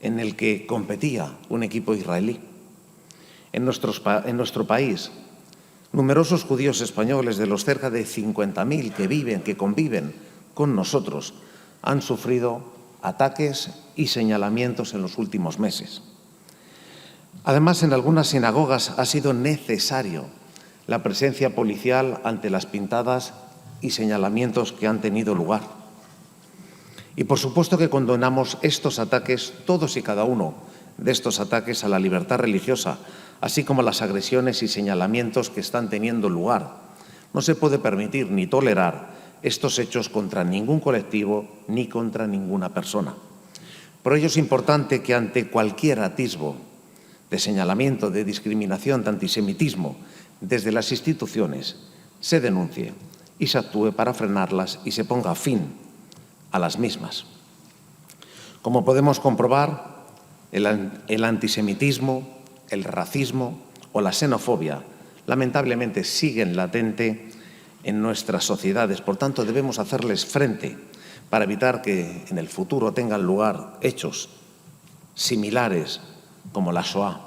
en el que competía un equipo israelí. En nuestro país, numerosos judíos españoles, de los cerca de 50.000 que conviven con nosotros, han sufrido ataques y señalamientos en los últimos meses. Además, en algunas sinagogas ha sido necesario la presencia policial ante las pintadas y señalamientos que han tenido lugar. Y por supuesto que condenamos estos ataques, todos y cada uno de estos ataques a la libertad religiosa, así como las agresiones y señalamientos que están teniendo lugar. No se puede permitir ni tolerar estos hechos contra ningún colectivo ni contra ninguna persona. Por ello es importante que ante cualquier atisbo de señalamiento, de discriminación, de antisemitismo, desde las instituciones se denuncie y se actúe para frenarlas y se ponga fin a las mismas. Como podemos comprobar, el antisemitismo, el racismo o la xenofobia lamentablemente siguen latente en nuestras sociedades. Por tanto, debemos hacerles frente para evitar que en el futuro tengan lugar hechos similares como la Shoah.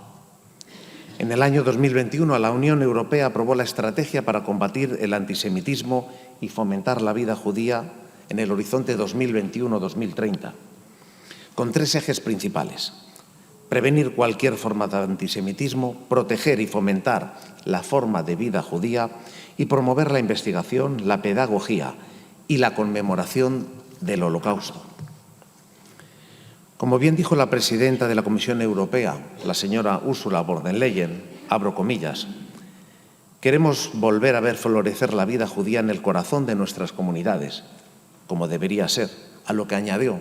En el año 2021, la Unión Europea aprobó la estrategia para combatir el antisemitismo y fomentar la vida judía en el horizonte 2021-2030, con 3 ejes principales: prevenir cualquier forma de antisemitismo, proteger y fomentar la forma de vida judía y promover la investigación, la pedagogía y la conmemoración del Holocausto. Como bien dijo la presidenta de la Comisión Europea, la señora Ursula von der Leyen, abro comillas, queremos volver a ver florecer la vida judía en el corazón de nuestras comunidades, como debería ser, a lo que añadió: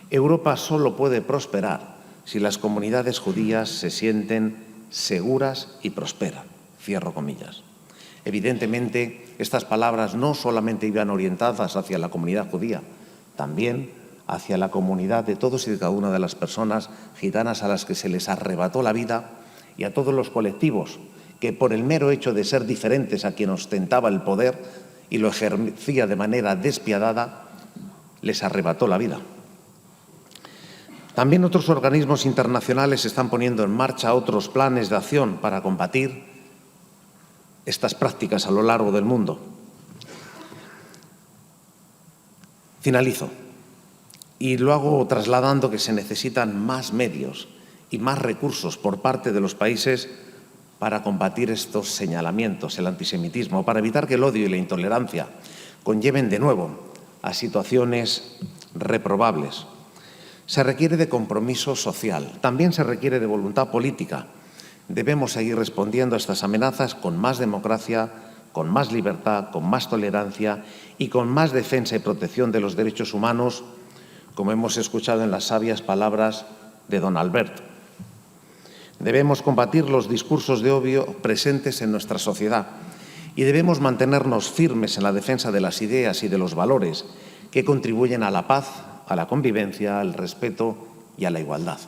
Europa solo puede prosperar si las comunidades judías se sienten seguras y prosperan. Cierro comillas. Evidentemente, estas palabras no solamente iban orientadas hacia la comunidad judía, también hacia la comunidad de todos y de cada una de las personas gitanas a las que se les arrebató la vida y a todos los colectivos que, por el mero hecho de ser diferentes a quien ostentaba el poder y lo ejercía de manera despiadada, les arrebató la vida. También otros organismos internacionales están poniendo en marcha otros planes de acción para combatir estas prácticas a lo largo del mundo. Finalizo. Y lo hago trasladando que se necesitan más medios y más recursos por parte de los países para combatir estos señalamientos, el antisemitismo, para evitar que el odio y la intolerancia conlleven de nuevo a situaciones reprobables. Se requiere de compromiso social, también se requiere de voluntad política. Debemos seguir respondiendo a estas amenazas con más democracia, con más libertad, con más tolerancia y con más defensa y protección de los derechos humanos, como hemos escuchado en las sabias palabras de don Albert. Debemos combatir los discursos de odio presentes en nuestra sociedad y debemos mantenernos firmes en la defensa de las ideas y de los valores que contribuyen a la paz, a la convivencia, al respeto y a la igualdad.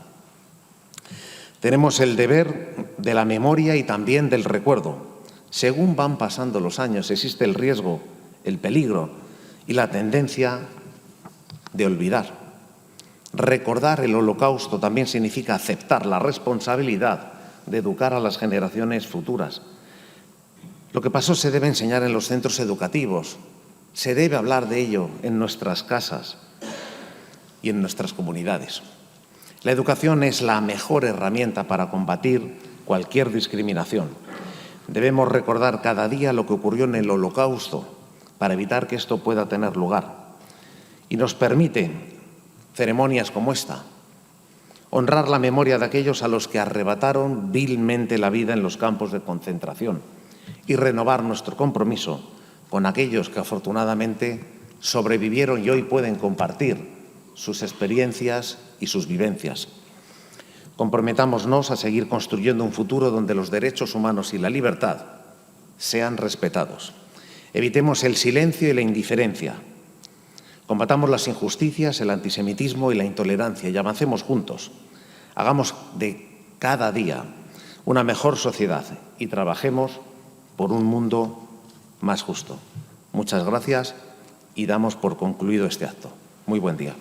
Tenemos el deber de la memoria y también del recuerdo. Según van pasando los años, existe el riesgo, el peligro y la tendencia de olvidar. Recordar el Holocausto también significa aceptar la responsabilidad de educar a las generaciones futuras. Lo que pasó se debe enseñar en los centros educativos, se debe hablar de ello en nuestras casas y en nuestras comunidades. La educación es la mejor herramienta para combatir cualquier discriminación. Debemos recordar cada día lo que ocurrió en el Holocausto para evitar que esto pueda tener lugar. Y nos permite ceremonias como esta, honrar la memoria de aquellos a los que arrebataron vilmente la vida en los campos de concentración y renovar nuestro compromiso con aquellos que afortunadamente sobrevivieron y hoy pueden compartir sus experiencias y sus vivencias. Comprometámonos a seguir construyendo un futuro donde los derechos humanos y la libertad sean respetados. Evitemos el silencio y la indiferencia. Combatamos las injusticias, el antisemitismo y la intolerancia y avancemos juntos. Hagamos de cada día una mejor sociedad y trabajemos por un mundo más justo. Muchas gracias y damos por concluido este acto. Muy buen día.